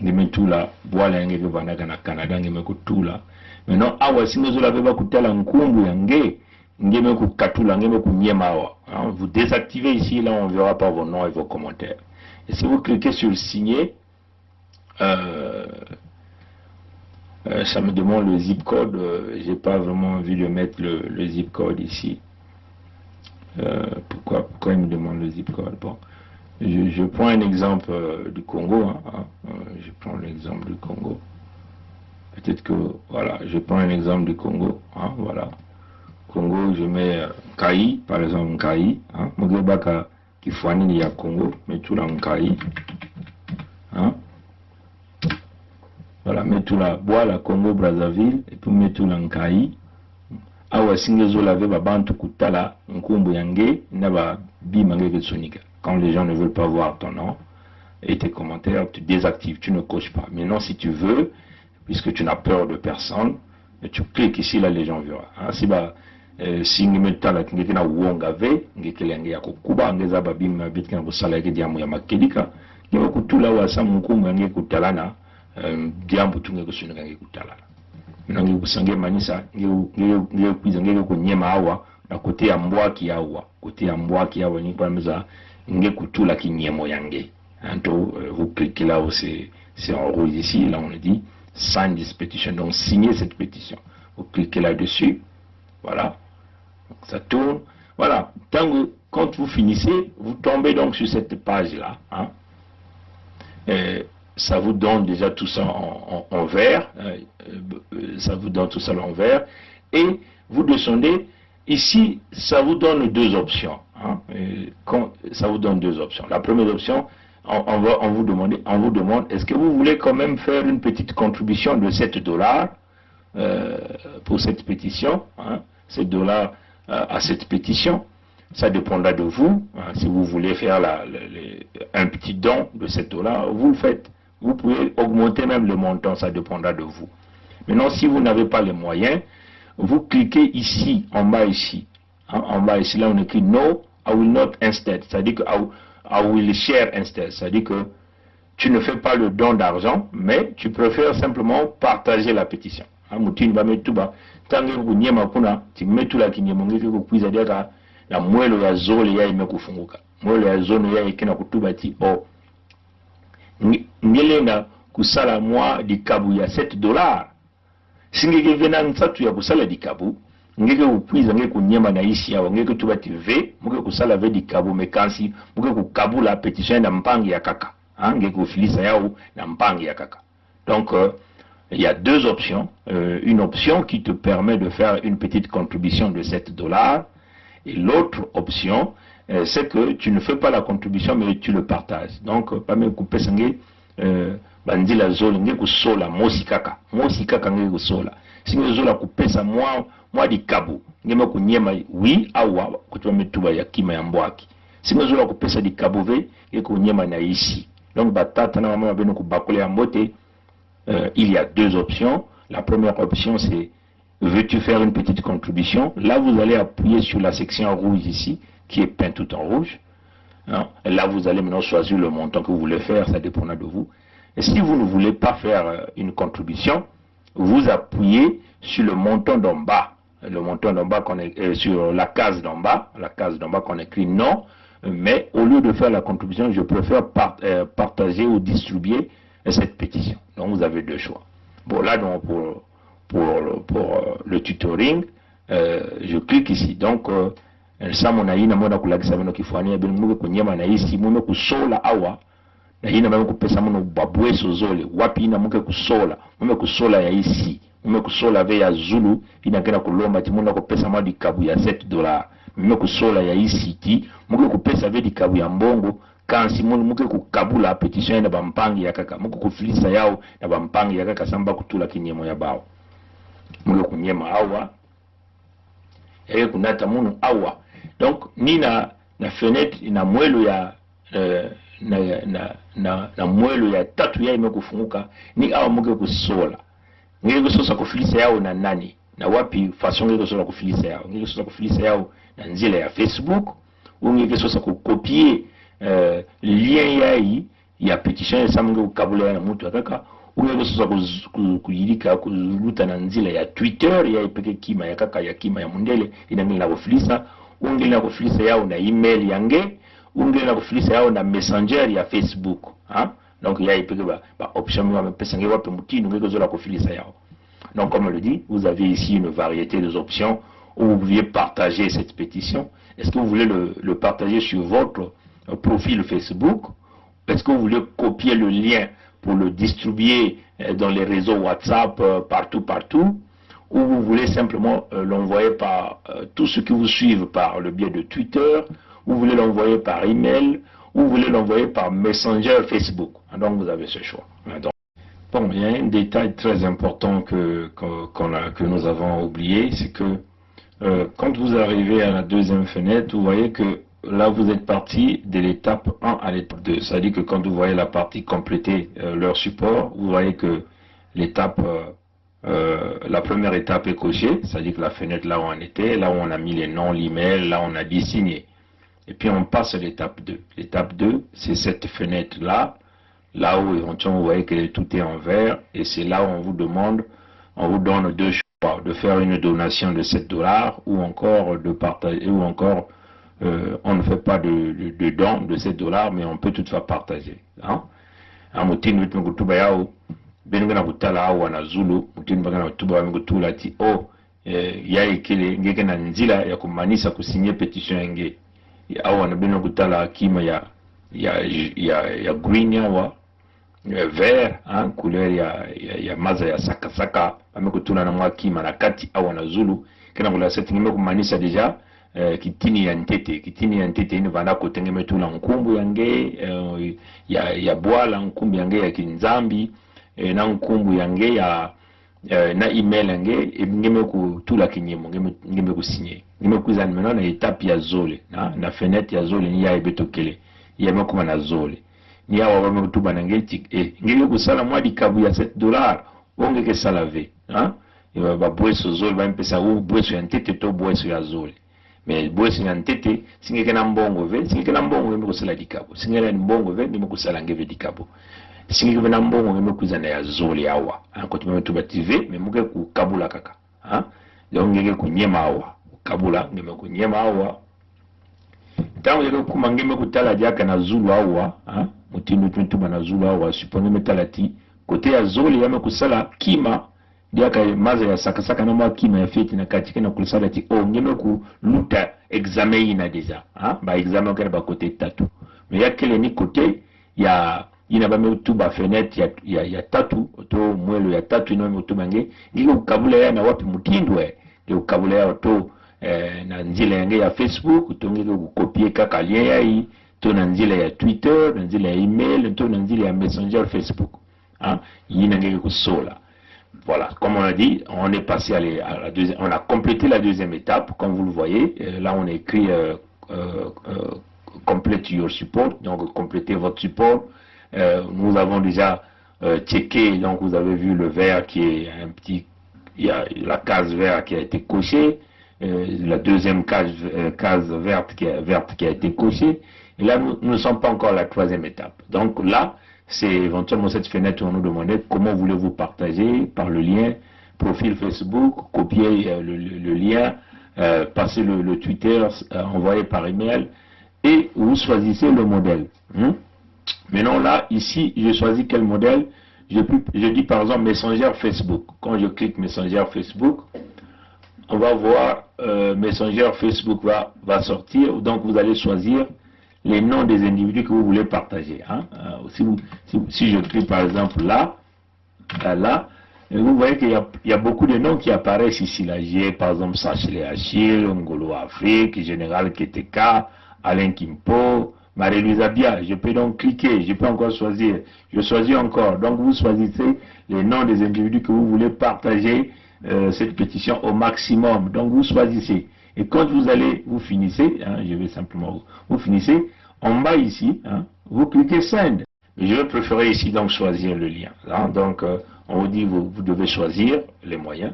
Ngeme tula bwala yange ke banaga na Canada ngeme kutula. Maintenant awa singozo la beba kutala nkumbu yange ngeme kukatula ngeme kunyema awa. Vous désactivez ici, là on verra pas vos noms et vos commentaires. Et si vous cliquez sur signer, ça me demande le zip code. J'ai pas vraiment envie de mettre le zip code ici. Pourquoi il me demande le zip code? Bon, je prends un exemple du Congo. Je prends l'exemple du Congo. Peut-être que voilà, je prends un exemple du Congo. Voilà, Congo, je mets Nkai, par exemple Nkai. Mogebaka Kifwani ya Congo, mais tout là Nkai. Voilà, mets tout là, bois la Congo Brazzaville, et puis mets tout là Nkai. Awa singezo lave babantu kutala nkumbu yange naba bimange ketsonika. Quand les gens ne veulent pas voir ton nom et tes commentaires, tu désactives, tu ne coches pas. Maintenant, si tu veux, puisque tu n'as peur de personne, tu cliques ici, là les gens verront. Si bah si ngemetala ngekena uongave ngekele yange ya kukuba ngeza babima bitkana kusala yake diamu ya makedika ngebe kutula wasa nkumbu yange kutalana diambu tunge kusunika yange kutalana. Nange kusange manisa ngeke kwiza ngeke kunyema awa na kote ya mbwaki awa ni kwa meza ngeke kutula kinyemo yange. Anto vous cliquez là où c'est en rouge ici, là on dit sign this petition, donc signez cette pétition. Vous cliquez là-dessus, voilà, donc ça tourne, voilà. Quand vous finissez, vous tombez donc sur cette page là, ça vous donne déjà tout ça en vert, ça vous donne tout ça en vert, et vous descendez, ici ça vous donne deux options, ça vous donne deux options. La première option, on vous demande, est-ce que vous voulez quand même faire une petite contribution de $7 pour cette pétition, $7 à cette pétition. Ça dépendra de vous. Si vous voulez faire un petit don de $7, vous le faites. Vous pouvez augmenter même le montant, ça dépendra de vous. Maintenant, si vous n'avez pas les moyens, vous cliquez ici, en bas ici. En bas ici, là on écrit No, I will not instead. C'est-à-dire que I will share instead. C'est-à-dire que tu ne fais pas le don d'argent, mais tu préfères simplement partager la pétition. Mutini ba metuba tange kunyema kuna timetula kinyemongeke kukuiza data na mwelo ya zole ya imekufunguka. Mwelo ya zone ya ikena kutuba ti ngelenga kusala mwa dikabu ya $7. Singeke vena nsatu ya kusala dikabu ngeke kukuiza ngeke kunyema na isi ya ngeke tuba ti ve muke kusala ve dikabu mekansi muke kukabula pétition na mpangi ya kaka. Ngeke kufilisa yao na mpangi ya kaka. Donc il y a deux options. Une option qui te permet de faire une petite contribution de $7 et l'autre option c'est que tu ne fais pas la contribution, mais tu le partages. Donc, pas me couper sangue, bandila zolo, nge kusola, mosi kaka nge kusola. Si nge zola couper sa moi di kabu, nge me kunyema, oui, awa, kutuwa metuba ya kima ya mbwaki. Si nge zola couper sa di kabu ve, nge kunyema na ici. Donc, batata na maman beno kubakole ya mbote, il y a deux options. La première option, c'est veux-tu faire une petite contribution? Là, vous allez appuyer sur la section rouge ici, qui est peinte tout en rouge. Hein? Et là, vous allez maintenant choisir le montant que vous voulez faire, ça dépendra de vous. Et si vous ne voulez pas faire une contribution, vous appuyez sur le montant d'en bas. Le montant d'en bas, sur la case d'en bas qu'on écrit non. Mais au lieu de faire la contribution, je préfère partager ou distribuer cette pétition. Donc, vous avez deux choix. Bon, là, donc, pour le tutoring, je clique ici. Donc, ça mon aïna mona kulagisa meno kifani ya bimuke kunyema na isi mume kusola awa na ina mume kupesa mono babweso zole wapi ina muke kusola mume kusola ya isi mume kusola ve ya Zulu ina kena kulomba ti muna kupesa madi kabu ya $7 mume kusola ya isi ti muke kupesa ve di kabu ya mbongo kansi munu muke kukabula petition na bampangi ya kaka muke kufilisa yao na bampangi ya kaka samba kutula kinyemo ya bao muke kunyema awa kunata munu awa. Donc ni na fenêtre ina mwelo ya na mwelo ya tatu ya ime kufunguka ni awa muke kusola ngeke kusosa kufilisa yao na nani na wapi façon ngeke kusosa kufilisa yao ngeke kusosa kufilisa yao na nzila ya Facebook ou ngeke kusosa kukopier lien yai ya petition ya samunge kukabula na mtu akaka ungeke kusosa kuyirika kuluta na nzila ya Twitter ya ipeke kima ya kaka ya kima ya mundele inangela kufilisa ungela kufilisa yao na email yange ungela kufilisa yao na messenger ya Facebook hein? Donc ya ipeke ba option ya pesa nge wapi mutinu ngeke zola kufilisa yao. Donc comme on le dit, vous avez ici une variété des options où vous pouviez partager cette pétition. Est-ce que vous voulez le partager sur votre profil Facebook? Est-ce que vous voulez copier le lien pour le distribuer dans les réseaux WhatsApp partout, ou vous voulez simplement l'envoyer par tous ceux qui vous suivent par le biais de Twitter, ou vous voulez l'envoyer par email, ou vous voulez l'envoyer par Messenger Facebook. Donc vous avez ce choix. Donc, bon, il y a un détail très important que nous avons oublié, c'est que quand vous arrivez à la deuxième fenêtre, vous voyez que là, vous êtes parti de l'étape 1 à l'étape 2. C'est-à-dire que quand vous voyez la partie compléter leur support, vous voyez que l'étape, la première étape est cochée, c'est-à-dire que la fenêtre là où on était, là où on a mis les noms, l'email, là où on a dit signer. Et puis on passe à l'étape 2. L'étape 2, c'est cette fenêtre-là, là où éventuellement vous voyez que tout est en vert, et c'est là où on vous demande, on vous donne deux choix, de faire une donation de $7 ou encore de partager, ou encore on ne fait pas de don de $7, mais on peut toutefois partager. Hein? Amutini wetu ngutuba yao benga kutala awa na Zulu mutini bagana kutuba ngutula ti ya ikile ngeke na nzila ya kumanisa kusinye petition nge awa na benga kutala kima ya green yawa vert hein, couleur ya maza ya saka amekutuna na mwakima na kati awa na Zulu kana kula seti ngime kumanisa deja kitini ya ntete ino vanda kutenge metula nkumbu yange ya bwala nkumbu yange ya kinzambi na nkumbu yange na email yange ngeme kutula kinyemo ngeme kusinye ngeme kuzana maintenant na étape ya zole na fenêtre ya zole ni ya ebetokele ya mekuma na zole ni awa wa mekutuba na ngeti ngeme kusala mwadi kabu ya $7 ongeke salave hein ba bweso zole ba mpesa u bweso ya ntete to bweso ya zole. Mais bweso ya ntete singeke na mbongo ve singeke na mbongo ngeme kusala dikabo singeke na mbongo ve ngeme kusala ngeve dikabo singeke na mbongo ngeme kuzana ya zole awa anko tumetuba TV mais muke kukabula kaka hein donc ngeke kunyema awa kabula ngeme kunyema awa tangu ngeke kuma ngeme kutala jaka na Zulu awa hein mutindo tumetuba na Zulu awa supone metalati kote ya zole yame kusala kima diaka maza ya saka na mwa kima ya feti na katika na kulisala ti ngeme ku luta examen ina deja ba examen kare ba kote tatu mais yakele ni kote ya ina ba metuba fenêtre ya tatu to mwelo ya tatu ina metuba nge ngiko kabula ya na wapi mutindwe ngiko kabula ya to na nzela yange ya Facebook tongeke copier kaka lien yayi to na nzela ya Twitter na nzela ya email to na nzela ya Messenger Facebook hein yinangeke kusola. Voilà, comme on a dit, on est passé à la deuxième, on a complété la deuxième étape, comme vous le voyez. Là, on a écrit complete your support, donc complétez votre support. Nous avons déjà checké, donc vous avez vu le vert qui est un petit, il y a la case verte qui a été cochée, la deuxième case verte qui a été cochée. Et là, nous ne sommes pas encore à la troisième étape. Donc là, c'est éventuellement cette fenêtre où on nous demandait comment voulez-vous partager par le lien profil Facebook, copier le lien, passer le Twitter, envoyer par email, et vous choisissez le modèle. Maintenant là, ici, je choisis quel modèle. Je dis par exemple Messenger Facebook. Quand je clique Messenger Facebook, on va voir Messenger Facebook va sortir, donc vous allez choisir les noms des individus que vous voulez partager. Hein. Si je clique par exemple là, vous voyez qu'il y a beaucoup de noms qui apparaissent ici. Là, j'ai par exemple Sachele Achille, Ngolo Afrique, Général Keteka, Alain Kimpo, Marie-Louise Abia. Je peux donc cliquer, je peux encore choisir. Je choisis encore. Donc vous choisissez les noms des individus que vous voulez partager cette pétition au maximum. Donc vous choisissez. Et quand vous finissez, hein, je vais simplement, vous finissez, en bas ici, hein, vous cliquez Send. Je vais préférer ici donc choisir le lien. Hein, donc on vous dit, vous devez choisir les moyens.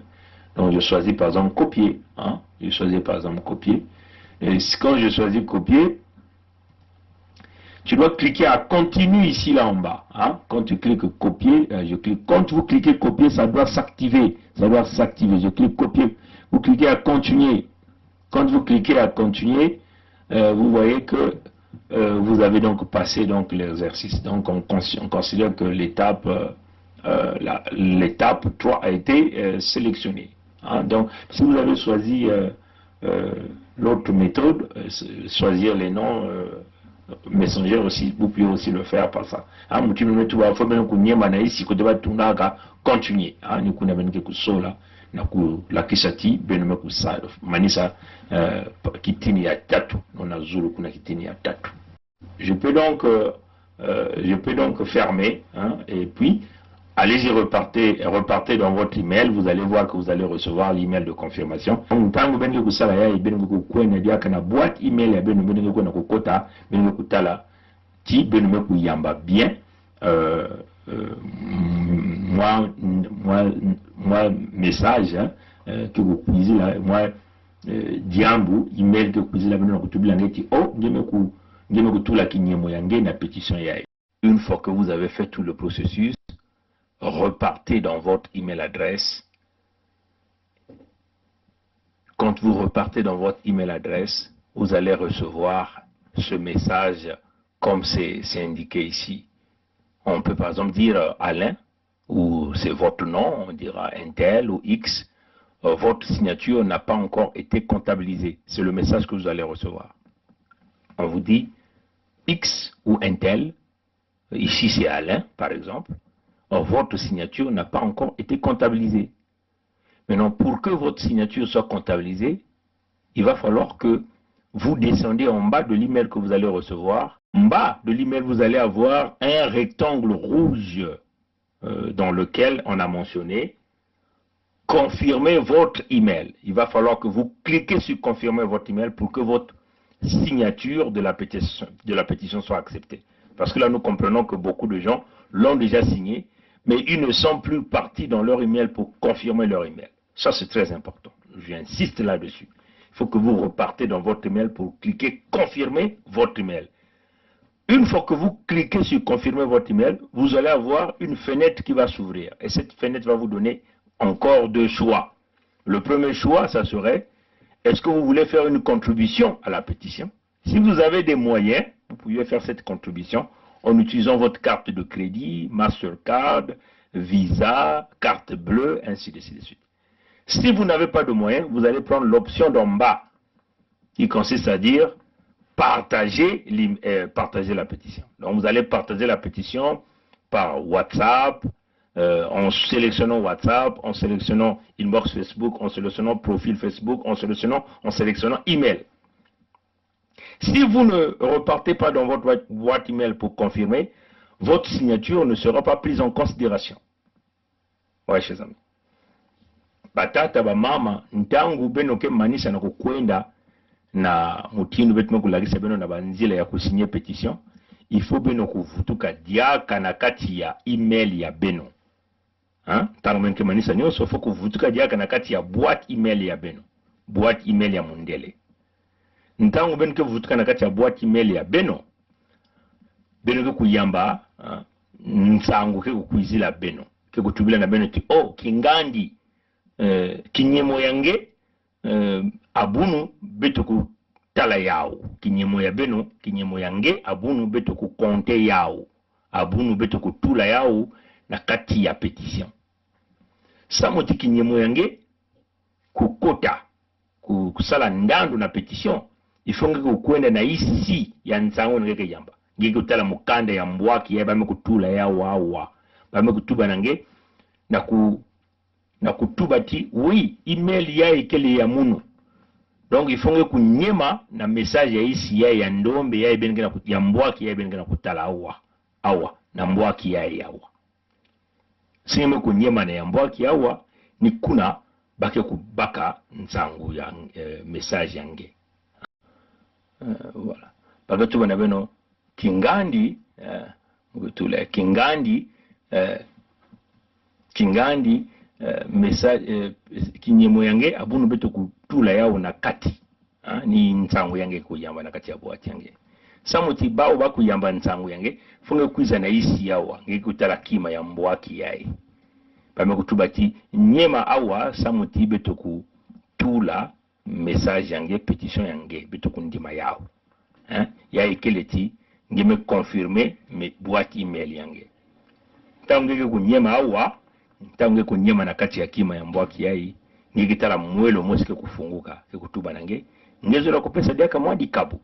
Donc je choisis par exemple copier. Hein, je choisis par exemple copier. Et quand je choisis copier, tu dois cliquer à continue ici là en bas. Hein. Quand tu cliques copier, je clique. Quand vous cliquez copier, ça doit s'activer. Ça doit s'activer. Je clique copier. Vous cliquez à continuer. Quand vous cliquez à continuer, vous voyez que vous avez donc passé donc l'exercice. Donc on considère que l'étape 3 a été sélectionnée. Hein. Donc si vous avez choisi l'autre méthode, choisir les noms Messenger aussi, vous pouvez aussi le faire par ça. Hein, continuer. La kisati benome kusala manisa kitini ya tatu na zulu kuna kitini ya tatu. Je peux donc fermer, hein, et puis allez-y, repartez dans votre email. Vous allez voir que vous allez recevoir l'email de confirmation. Ntango bengi kusala ya bengi kukwena dia kana boîte email ya benome bengi kuna kokota bengi kutala ti benome kuyamba bien moi message hein, que vous puisez là, moi diambu email que vous puisez là maintenant que ngeti oh ngeme tout la kinyemo yange na pétition ya. Une fois que vous avez fait tout le processus, repartez dans votre email adresse. Quand vous repartez dans votre email adresse, vous allez recevoir ce message comme c'est indiqué ici. On peut par exemple dire Alain, ou c'est votre nom, on dira Intel ou X. Votre signature n'a pas encore été comptabilisée. C'est le message que vous allez recevoir. On vous dit X ou Intel, ici c'est Alain par exemple. Votre signature n'a pas encore été comptabilisée. Maintenant, pour que votre signature soit comptabilisée, il va falloir que vous descendez en bas de l'email que vous allez recevoir. En bas de l'email, vous allez avoir un rectangle rouge dans lequel on a mentionné « Confirmez votre email ». Il va falloir que vous cliquez sur « Confirmer votre email » pour que votre signature de la pétition soit acceptée. Parce que là, nous comprenons que beaucoup de gens l'ont déjà signé, mais ils ne sont plus partis dans leur email pour confirmer leur email. Ça, c'est très important. J'insiste là-dessus. Il faut que vous repartez dans votre email pour cliquer « Confirmer votre email ». Une fois que vous cliquez sur « Confirmer votre email », vous allez avoir une fenêtre qui va s'ouvrir. Et cette fenêtre va vous donner encore deux choix. Le premier choix, ça serait, est-ce que vous voulez faire une contribution à la pétition? Si vous avez des moyens, vous pouvez faire cette contribution en utilisant votre carte de crédit, Mastercard, Visa, carte bleue, ainsi de suite. Si vous n'avez pas de moyens, vous allez prendre l'option d'en bas, qui consiste à dire partager la pétition. Donc vous allez partager la pétition par WhatsApp, en sélectionnant WhatsApp, en sélectionnant inbox Facebook, en sélectionnant profil Facebook, en sélectionnant email. Si vous ne repartez pas dans votre boîte email pour confirmer, votre signature ne sera pas prise en considération. Ouais, chers amis. Batata ba mama ntangu beno ke manisa na kukwenda na mutindo betu kulagisa beno na banzila ya kusinye petition, il faut beno kuvutuka diaka na kati ya email ya beno. Hein? Tangu beno ke manisa nyoso faut kuvutuka diaka na kati ya boîte email ya beno. Boîte email ya mundele. Ntangu beno ke vutuka na kati ya boîte email ya beno. Beno ke kuyamba, nsangu ke kuizila beno. Ke kutubila na beno ti oh kingandi kinyemo yange abunu beto ku tala yao kinyemo ya beno kinyemo yange abunu beto ku konte yao abunu beto ku tula yao na kati ya petition samoti kinyemo yange kukota kusala ndandu na petition ifonge kukwenda na isi ya nsango ngeke yamba ngeke utala mukanda ya mbwaki ya bame kutula yao awa bame kutuba nange na kutubati oui email ya ikele ya munu donc ifonge kunyema na message ya isi ya ndombe ya ibengena ya mbwaki ya ibengena kutala awa na mbwaki ya yawa sime kunyema na ya mbwaki awa ni kuna bake kubaka nsangu ya message yange voilà baka tuba na beno kingandi ngutula kingandi message kinyemo yange abunu beto kutula yao na kati ni nsangu yange kuyamba na kati ya boîte yange samuti bao bakuyamba nsangu yange funge kwiza na isi yao nge kutala kima ya mbwaki yae bame kutubati nyema awa samuti beto kutula message yange petition yange beto kundima yao yae keleti ngeme confirmer me boîte email yange tangu kunyema awa tangu kunyema na kati ya kima ya mbwaki yai ngikitala mwelo mosike kufunguka kutuba nange ngezo la kupesa diaka mwadi kabu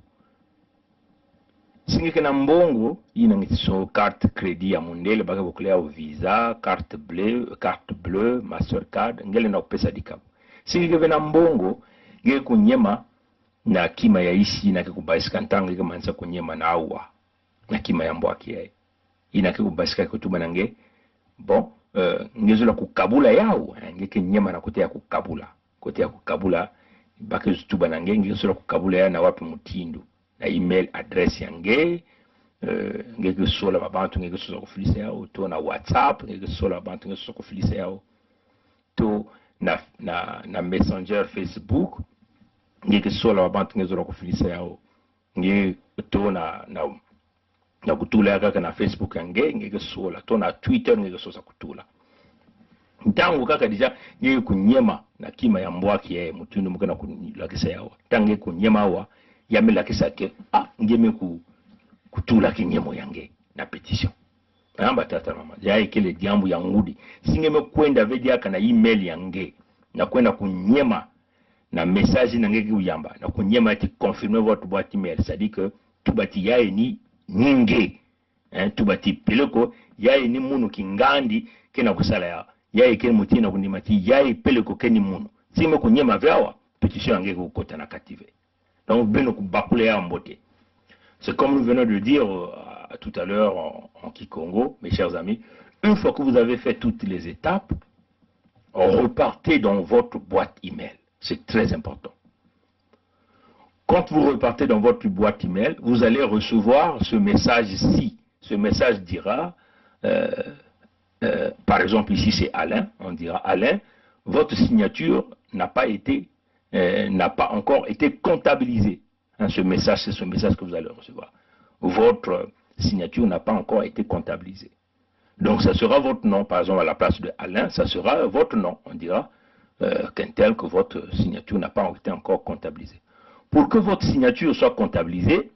singike na mbongo ina ngitiso carte crédit ya mundele baka bukulea visa carte bleue mastercard ngele na kupesa dikabu singike vena mbongo nge kunyema na kima ya isi na kubaisika ntangu ngike mansa kunyema na awa na kima ya mbwaki yai ina kubaisika kutuba nange bon ngezo la kukabula yao ngeke nyema na kote ya kukabula bake zutuba na ngezo la kukabula ya na wapi mutindo na email address yange ngeke sola babantu ngeke sola kufilisa yao to na WhatsApp ngeke sola babantu ngeke sola kufilisa yao to na Messenger Facebook ngeke sola babantu ngeke sola kufilisa yao nge to na kutula kaka na Facebook yange ngeke sola to na Twitter ngeke sosa kutula ntangu kaka deja ngeke kunyema na kima ya mbwaki ya mutundu mukana kulakisa yawa tange kunyema wa yame lakisa ke ngeme kutula kinyemo yange na petition namba tata mama jaye kile jambo ya ngudi singeme kwenda vedia kana email yange na kwenda kunyema na message na ngeke uyamba na kunyema ati confirmer votre boîte email c'est-à-dire que tubati yaye ni ninge tubati peleko yaye ni munu kingandi kena kusala ya yaye kene mutina kundimati yaye peleko keni munu sime kunyema vyawa petition yange kukota na kative donc beno kubakule ya mbote. C'est comme nous venons de dire tout à l'heure en Kikongo, mes chers amis, une fois que vous avez fait toutes les étapes, repartez dans votre boîte email. C'est très important. Quand vous repartez dans votre boîte email, vous allez recevoir ce message-ci. Ce message dira, par exemple ici c'est Alain, on dira Alain, votre signature n'a pas encore été comptabilisée. Ce message, c'est ce message que vous allez recevoir. Votre signature n'a pas encore été comptabilisée. Donc ça sera votre nom, par exemple à la place de Alain, ça sera votre nom. On dira qu'un tel que votre signature n'a pas été encore comptabilisée. Pour que votre signature soit comptabilisée,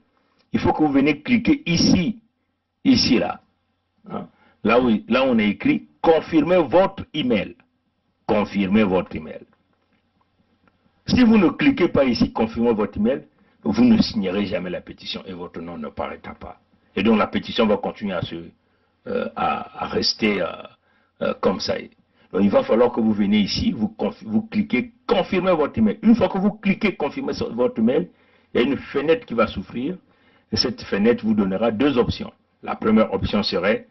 il faut que vous venez cliquer ici, là. Hein? Là où on a écrit « Confirmez votre email ». Confirmez votre email. Si vous ne cliquez pas ici « Confirmez votre email », vous ne signerez jamais la pétition et votre nom ne paraîtra pas. Et donc la pétition va continuer à rester comme ça. Donc, il va falloir que vous venez ici, vous cliquez, confirmez votre email. Une fois que vous cliquez, confirmez votre email, il y a une fenêtre qui va s'ouvrir. Et cette fenêtre vous donnera deux options. La première option serait,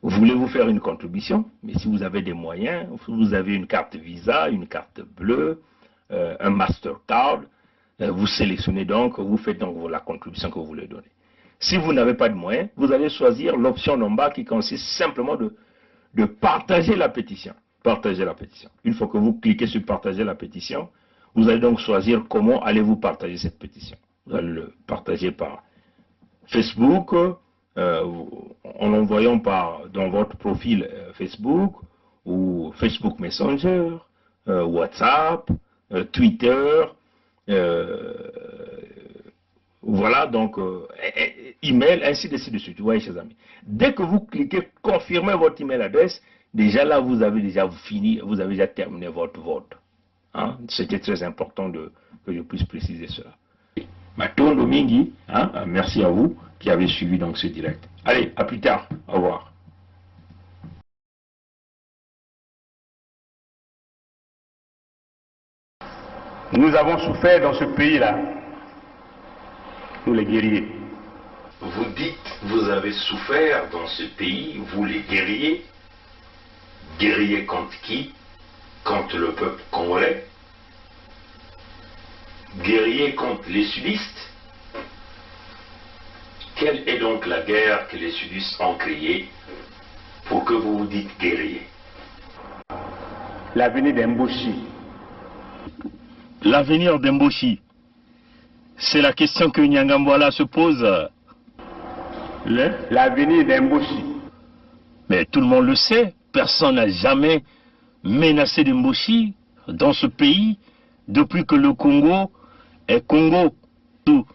voulez-vous faire une contribution? Mais si vous avez des moyens, vous avez une carte Visa, une carte bleue, un Mastercard, vous sélectionnez donc, vous faites donc la contribution que vous voulez donner. Si vous n'avez pas de moyens, vous allez choisir l'option en bas qui consiste simplement de partager la pétition. Partager la pétition. Une fois que vous cliquez sur partager la pétition, vous allez donc choisir comment allez-vous partager cette pétition. Vous allez le partager par Facebook, en envoyant dans votre profil Facebook, ou Facebook Messenger, WhatsApp, Twitter, voilà, donc, email, ainsi de suite. Vous voyez, chers amis. Dès que vous cliquez, confirmez votre email adresse, déjà là, vous avez déjà fini, vous avez déjà terminé votre vote. Hein? C'était très important que je puisse préciser cela. Matondo Mingi, hein? Merci à vous qui avez suivi donc ce direct. Allez, à plus tard. Au revoir. Nous avons souffert dans ce pays-là, nous les guerriers. Vous dites, vous avez souffert dans ce pays, vous les guerriers. Guerriers contre qui? Contre le peuple congolais. Guerriers contre les sudistes. Quelle est donc la guerre que les sudistes ont créée pour que vous vous dites guerriers? L'avenir d'Mboshi. L'avenir d'Mboshi, c'est la question que Nyangambwala se pose. L'avenir d'Mboshi. Mais tout le monde le sait, personne n'a jamais menacé d'Mboshi dans ce pays depuis que le Congo est Congo. Tout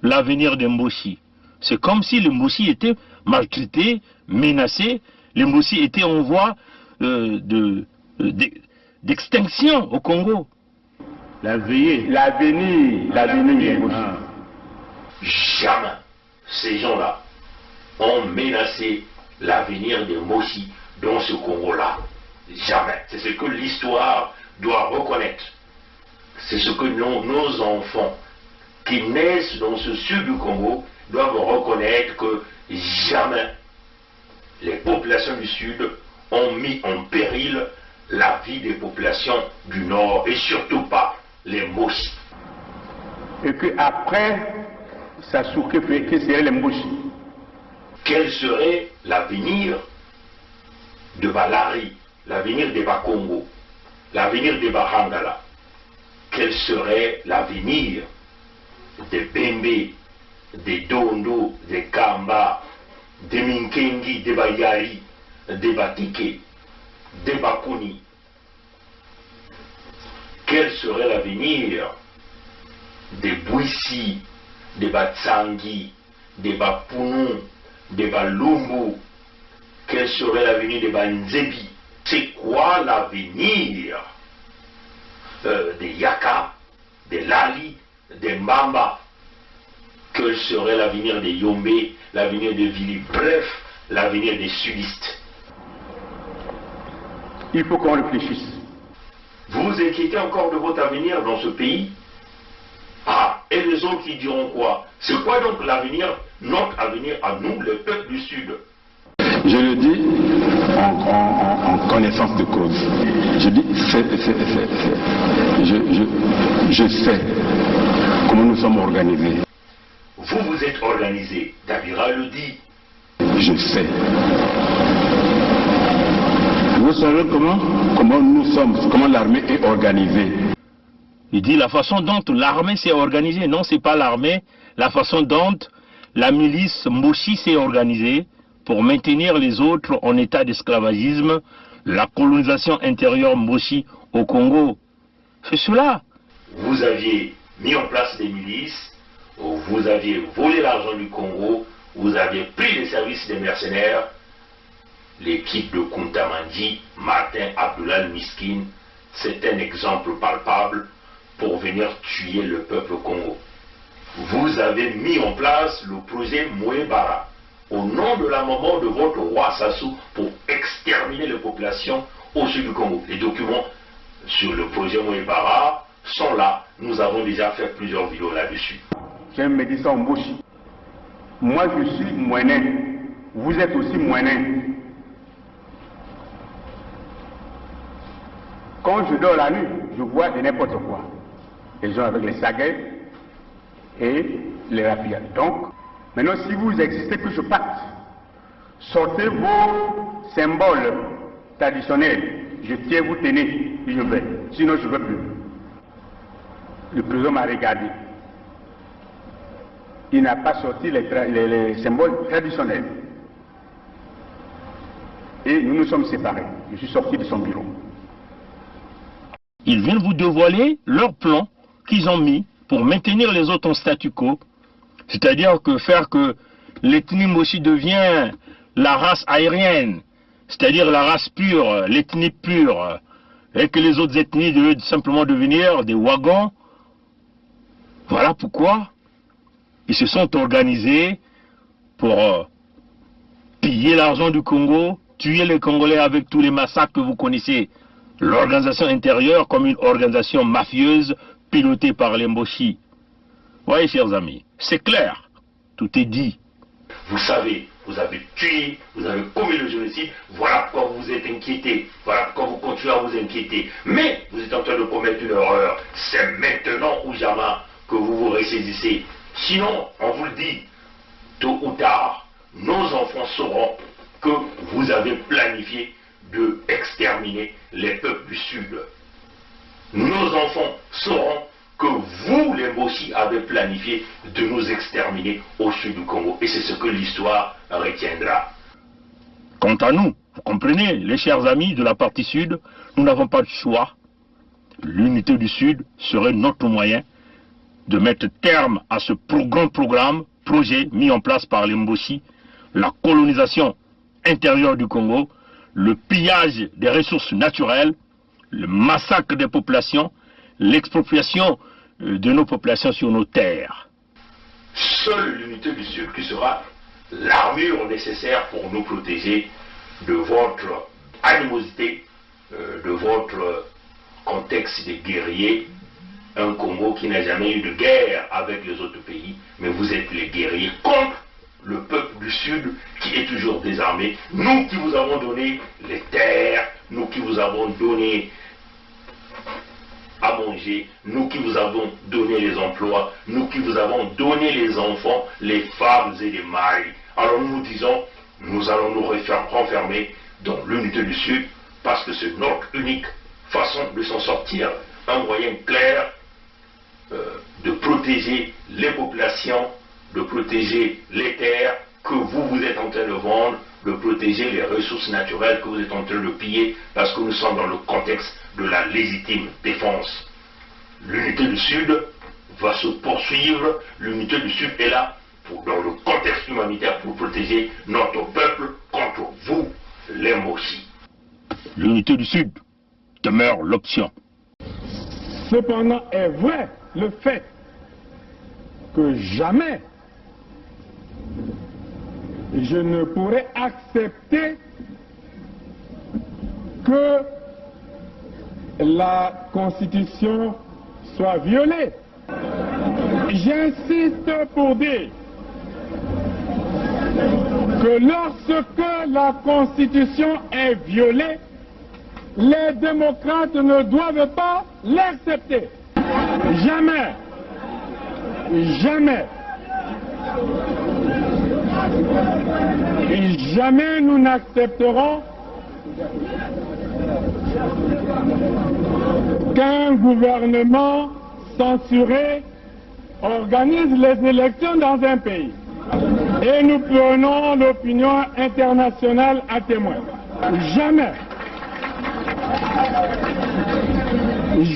l'avenir d'Mboshi. C'est comme si l'Mboshi était maltraité, menacé, l'Mboshi était en voie d'extinction au Congo. L'avenir d'Mboshi. Jamais ces gens-là ont menacé l'avenir de Mboshi dans ce Congo-là. Jamais. C'est ce que l'histoire doit reconnaître. C'est ce que nos enfants qui naissent dans ce sud du Congo doivent reconnaître, que jamais les populations du sud ont mis en péril la vie des populations du nord, et surtout pas les Mboshi. Et qu'après, ça souffre que serait les Mboshi. Quel serait l'avenir de Balari, l'avenir de Bakongo, l'avenir de Bahangala? Quel serait l'avenir de Bembe, de Dondo, de Kamba, de Minkengi, de Bayari, de Batike, de Bakuni? Quel serait l'avenir de Bouissi, de Batsangi, de Bapounou, de Balumbu? Quel serait l'avenir de Banzebi? C'est quoi l'avenir de Yaka, de Lali, de Mbamba? Quel serait l'avenir de Yombe, l'avenir de Vili? Bref, l'avenir des sudistes. Il faut qu'on réfléchisse. Vous vous inquiétez encore de votre avenir dans ce pays? Ah, et les autres qui diront quoi? C'est quoi donc l'avenir, notre avenir à nous, le peuple du Sud? Je le dis en connaissance de cause. Je dis, je sais comment nous sommes organisés. Vous vous êtes organisé, Davira le dit. Je sais. Vous savez comment l'armée est organisée. Il dit la façon dont l'armée s'est organisée. Non, c'est pas l'armée. La façon dont la milice Mboshi s'est organisée pour maintenir les autres en état d'esclavagisme, la colonisation intérieure Mboshi au Congo. C'est cela. Vous aviez mis en place des milices, vous aviez volé l'argent du Congo, vous aviez pris les services des mercenaires. L'équipe de Kuntamandi, Martin Abdoulal Miskin, c'est un exemple palpable pour venir tuer le peuple Congo. Vous avez mis en place le projet Mouébara. au nom de la maman de votre roi Sassou pour exterminer les populations au sud du Congo. Les documents sur le projet Moïbara sont là. Nous avons déjà fait plusieurs vidéos là-dessus. J'ai un médecin au Moshi. Moi, je suis moinet. Vous êtes aussi moinet. Quand je dors la nuit, je vois de n'importe quoi. Les gens avec les saguets et les rapides. Donc, maintenant, si vous existez, que je parte, sortez vos symboles traditionnels. Je tiens, vous tenez, et je vais. Sinon, je ne veux plus. Le président m'a regardé. Il n'a pas sorti les symboles traditionnels. Et nous nous sommes séparés. Je suis sorti de son bureau. Ils viennent vous dévoiler leur plan qu'ils ont mis pour maintenir les autres en statu quo. C'est-à-dire que faire que l'ethnie Moshi devient la race aérienne, c'est-à-dire la race pure, l'ethnie pure, et que les autres ethnies devaient simplement devenir des wagons. Voilà pourquoi ils se sont organisés pour piller l'argent du Congo, tuer les Congolais avec tous les massacres que vous connaissez. L'organisation intérieure comme une organisation mafieuse pilotée par les Moshi. Voyez, chers amis, c'est clair, tout est dit. Vous savez, vous avez tué, vous avez commis le génocide, voilà pourquoi vous êtes inquiétés, voilà pourquoi vous continuez à vous inquiéter. Mais vous êtes en train de commettre une erreur, c'est maintenant ou jamais que vous vous ressaisissez. Sinon, on vous le dit, tôt ou tard, nos enfants sauront que vous avez planifié de exterminer les peuples du Sud. Nos enfants sauront que vous, les Moshi, avez planifié de nous exterminer au sud du Congo. Et c'est ce que l'histoire retiendra. Quant à nous, vous comprenez, les chers amis de la partie sud, nous n'avons pas de choix. L'unité du Sud serait notre moyen de mettre terme à ce grand projet mis en place par les Moshi, la colonisation intérieure du Congo, le pillage des ressources naturelles, le massacre des populations, l'expropriation de nos populations sur nos terres. Seule l'unité du Sud qui sera l'armure nécessaire pour nous protéger de votre animosité, de votre contexte de guerriers. Un Congo qui n'a jamais eu de guerre avec les autres pays, mais vous êtes les guerriers contre le peuple du Sud qui est toujours désarmé. Nous qui vous avons donné les terres, nous qui vous avons donné à manger, nous qui vous avons donné les emplois, nous qui vous avons donné les enfants, les femmes et les maris. Alors nous disons, nous allons nous renfermer dans l'unité du Sud parce que c'est notre unique façon de s'en sortir. Un moyen clair de protéger les populations, de protéger les terres que vous êtes en train de vendre, de protéger les ressources naturelles que vous êtes en train de piller, parce que nous sommes dans le contexte de la légitime défense. L'unité du Sud va se poursuivre, l'unité du Sud est là, dans le contexte humanitaire, pour protéger notre peuple contre vous, les Moshi. L'unité du Sud demeure l'option. Cependant est vrai le fait que jamais je ne pourrais accepter que la Constitution soit violée. J'insiste pour dire que lorsque la Constitution est violée, les démocrates ne doivent pas l'accepter. Jamais. Jamais. Et jamais nous n'accepterons qu'un gouvernement censuré organise les élections dans un pays. Et nous prenons l'opinion internationale à témoin. Jamais.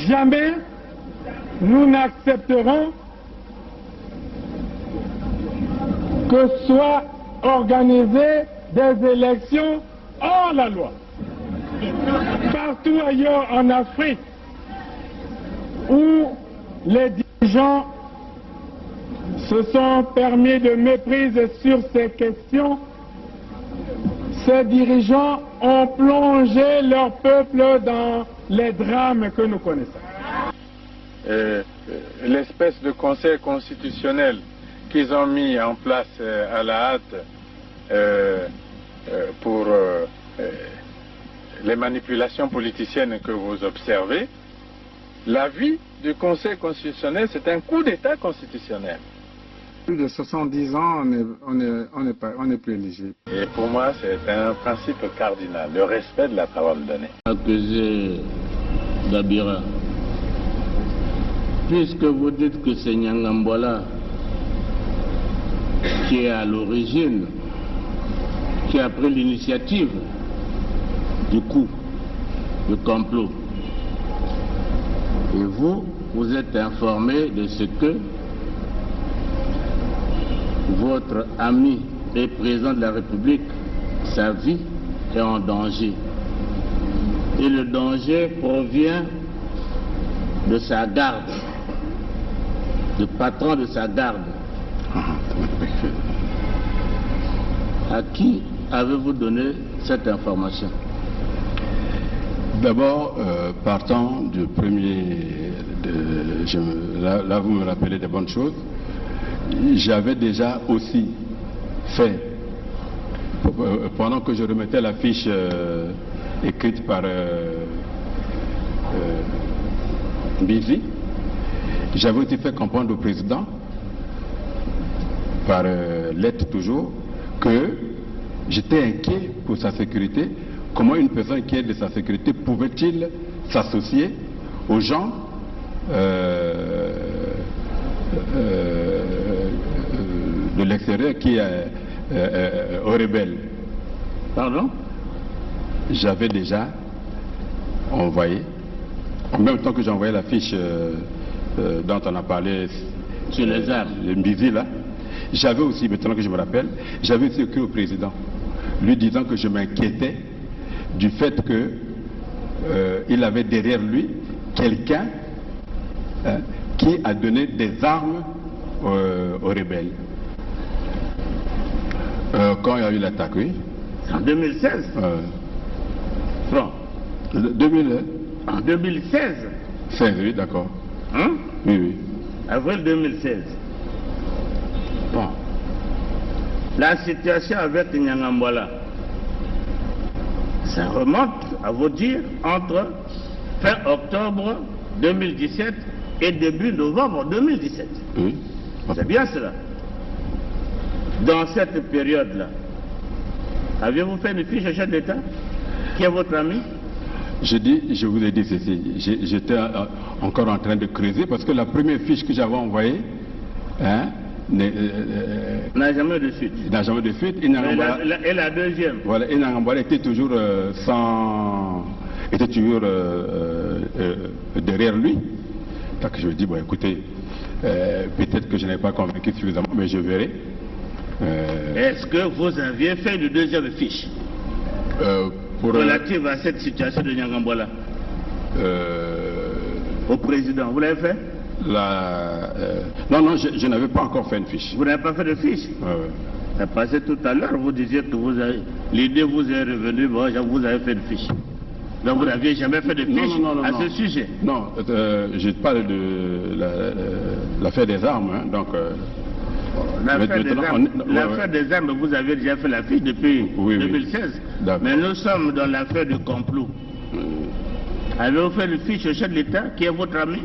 Jamais nous n'accepterons que soient organisées des élections hors la loi. Partout ailleurs en Afrique où les dirigeants se sont permis de méprise sur ces questions, ces dirigeants ont plongé leur peuple dans les drames que nous connaissons. L'espèce de conseil constitutionnel qu'ils ont mis en place à la hâte pour les manipulations politiciennes que vous observez, l'avis du Conseil constitutionnel, c'est un coup d'État constitutionnel. Plus de 70 ans, on n'est plus éligible. Et pour moi, c'est un principe cardinal, le respect de la parole donnée. Accusé Dabira, puisque vous dites que c'est Nyangambwala qui est à l'origine, qui a pris l'initiative du coup, du complot, et vous êtes informé de ce que votre ami et président de la République, sa vie est en danger. Et le danger provient de sa garde, du patron de sa garde. À qui avez-vous donné cette information? D'abord, partant du premier, là vous me rappelez des bonnes choses, j'avais déjà aussi fait, pendant que je remettais la fiche écrite par Bizi, j'avais aussi fait comprendre au président, par lettre toujours, que j'étais inquiet pour sa sécurité. Comment une personne qui est de sa sécurité pouvait-il s'associer aux gens de l'extérieur qui aux rebelles? Pardon? J'avais déjà envoyé, en même temps que j'envoyais la fiche dont on a parlé sur les armes, le Mbizi là, j'avais aussi, maintenant que je me rappelle, j'avais aussi écrit au président, lui disant que je m'inquiétais du fait qu'il avait derrière lui quelqu'un qui a donné des armes aux rebelles. Quand il y a eu l'attaque, oui. En 2016 Bon. 2000, en 2016 16, oui, d'accord. Hein? Oui, oui. Avril 2016. Bon. La situation avec Nyangambwala, ça remonte, à vous dire, entre fin octobre 2017 et début novembre 2017. Oui. C'est bien cela. Dans cette période-là, avez-vous fait une fiche au chef d'État qui est votre ami? Je vous ai dit ceci, j'étais encore en train de creuser parce que la première fiche que j'avais envoyée n'a jamais de suite. N'a jamais de suite. Et la deuxième? Voilà, et Nyangambwala était toujours était toujours derrière lui. Donc je me dis, bon écoutez, peut-être que je n'ai pas convaincu suffisamment, mais je verrai. Est-ce que vous aviez fait une deuxième fiche relative à cette situation de Nyangambwala au président? Vous l'avez fait? Non, je n'avais pas encore fait une fiche. Vous n'avez pas fait de fiche? Ça passait tout à l'heure, vous disiez que l'idée vous est revenue, bon, vous avez fait une fiche. Donc vous n'aviez jamais fait de fiche à ce sujet? Non, je parle de l'affaire des armes, hein, donc... L'affaire des armes, vous avez déjà fait la fiche depuis 2016. Oui. Mais nous sommes dans l'affaire du complot. Avez-vous fait une fiche au chef de l'État qui est votre ami?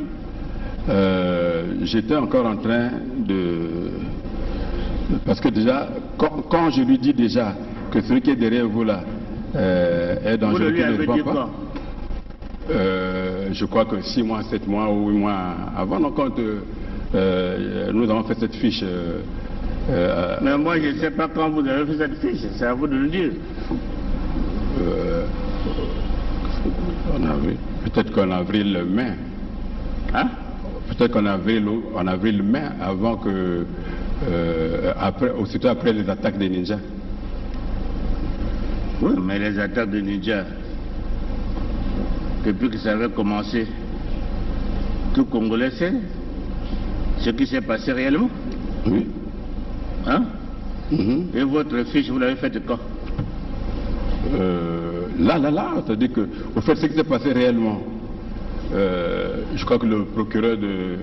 J'étais encore en train de... Parce que déjà, quand je lui dis déjà que celui qui est derrière vous là est dangereux, vous lui avez dit quoi? Je crois que 6 mois, 7 mois ou 8 mois avant, donc quand nous avons fait cette fiche... mais moi je ne sais pas quand vous avez fait cette fiche, c'est à vous de le dire. Peut-être qu'en avril-mai. Hein? Peut-être qu'en avril-mai, avant que... aussitôt après les attaques des ninjas. Oui, mais les attaques des ninjas, depuis que ça avait commencé, tout Congolais sait ce qui s'est passé réellement. Oui. Hein? Et votre fiche, vous l'avez faite quand? Là, c'est-à-dire que, au fait, ce qui s'est passé réellement, je crois que le procureur de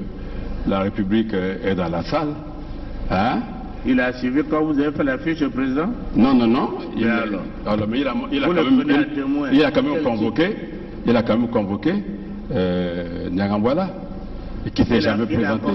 la République est dans la salle. Hein? Il a suivi quand vous avez fait la fiche au président? Non. Mais il a quand même convoqué Nyangambwala, qui ne s'est jamais présenté.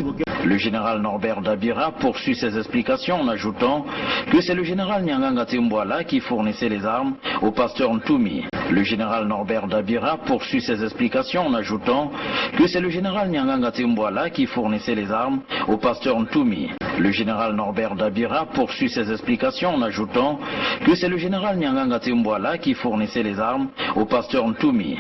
Le général Norbert Dabira poursuit ses explications en ajoutant que c'est le général Nyanganga Timbwala qui fournissait les armes au pasteur Ntoumi. Le général Norbert Dabira poursuit ses explications en ajoutant que c'est le général Nyanganga Timbwala qui fournissait les armes au pasteur Ntoumi. Le général Norbert Dabira poursuit ses explications en ajoutant que c'est le général Nyanganga Timbwala qui fournissait les armes au pasteur Ntoumi.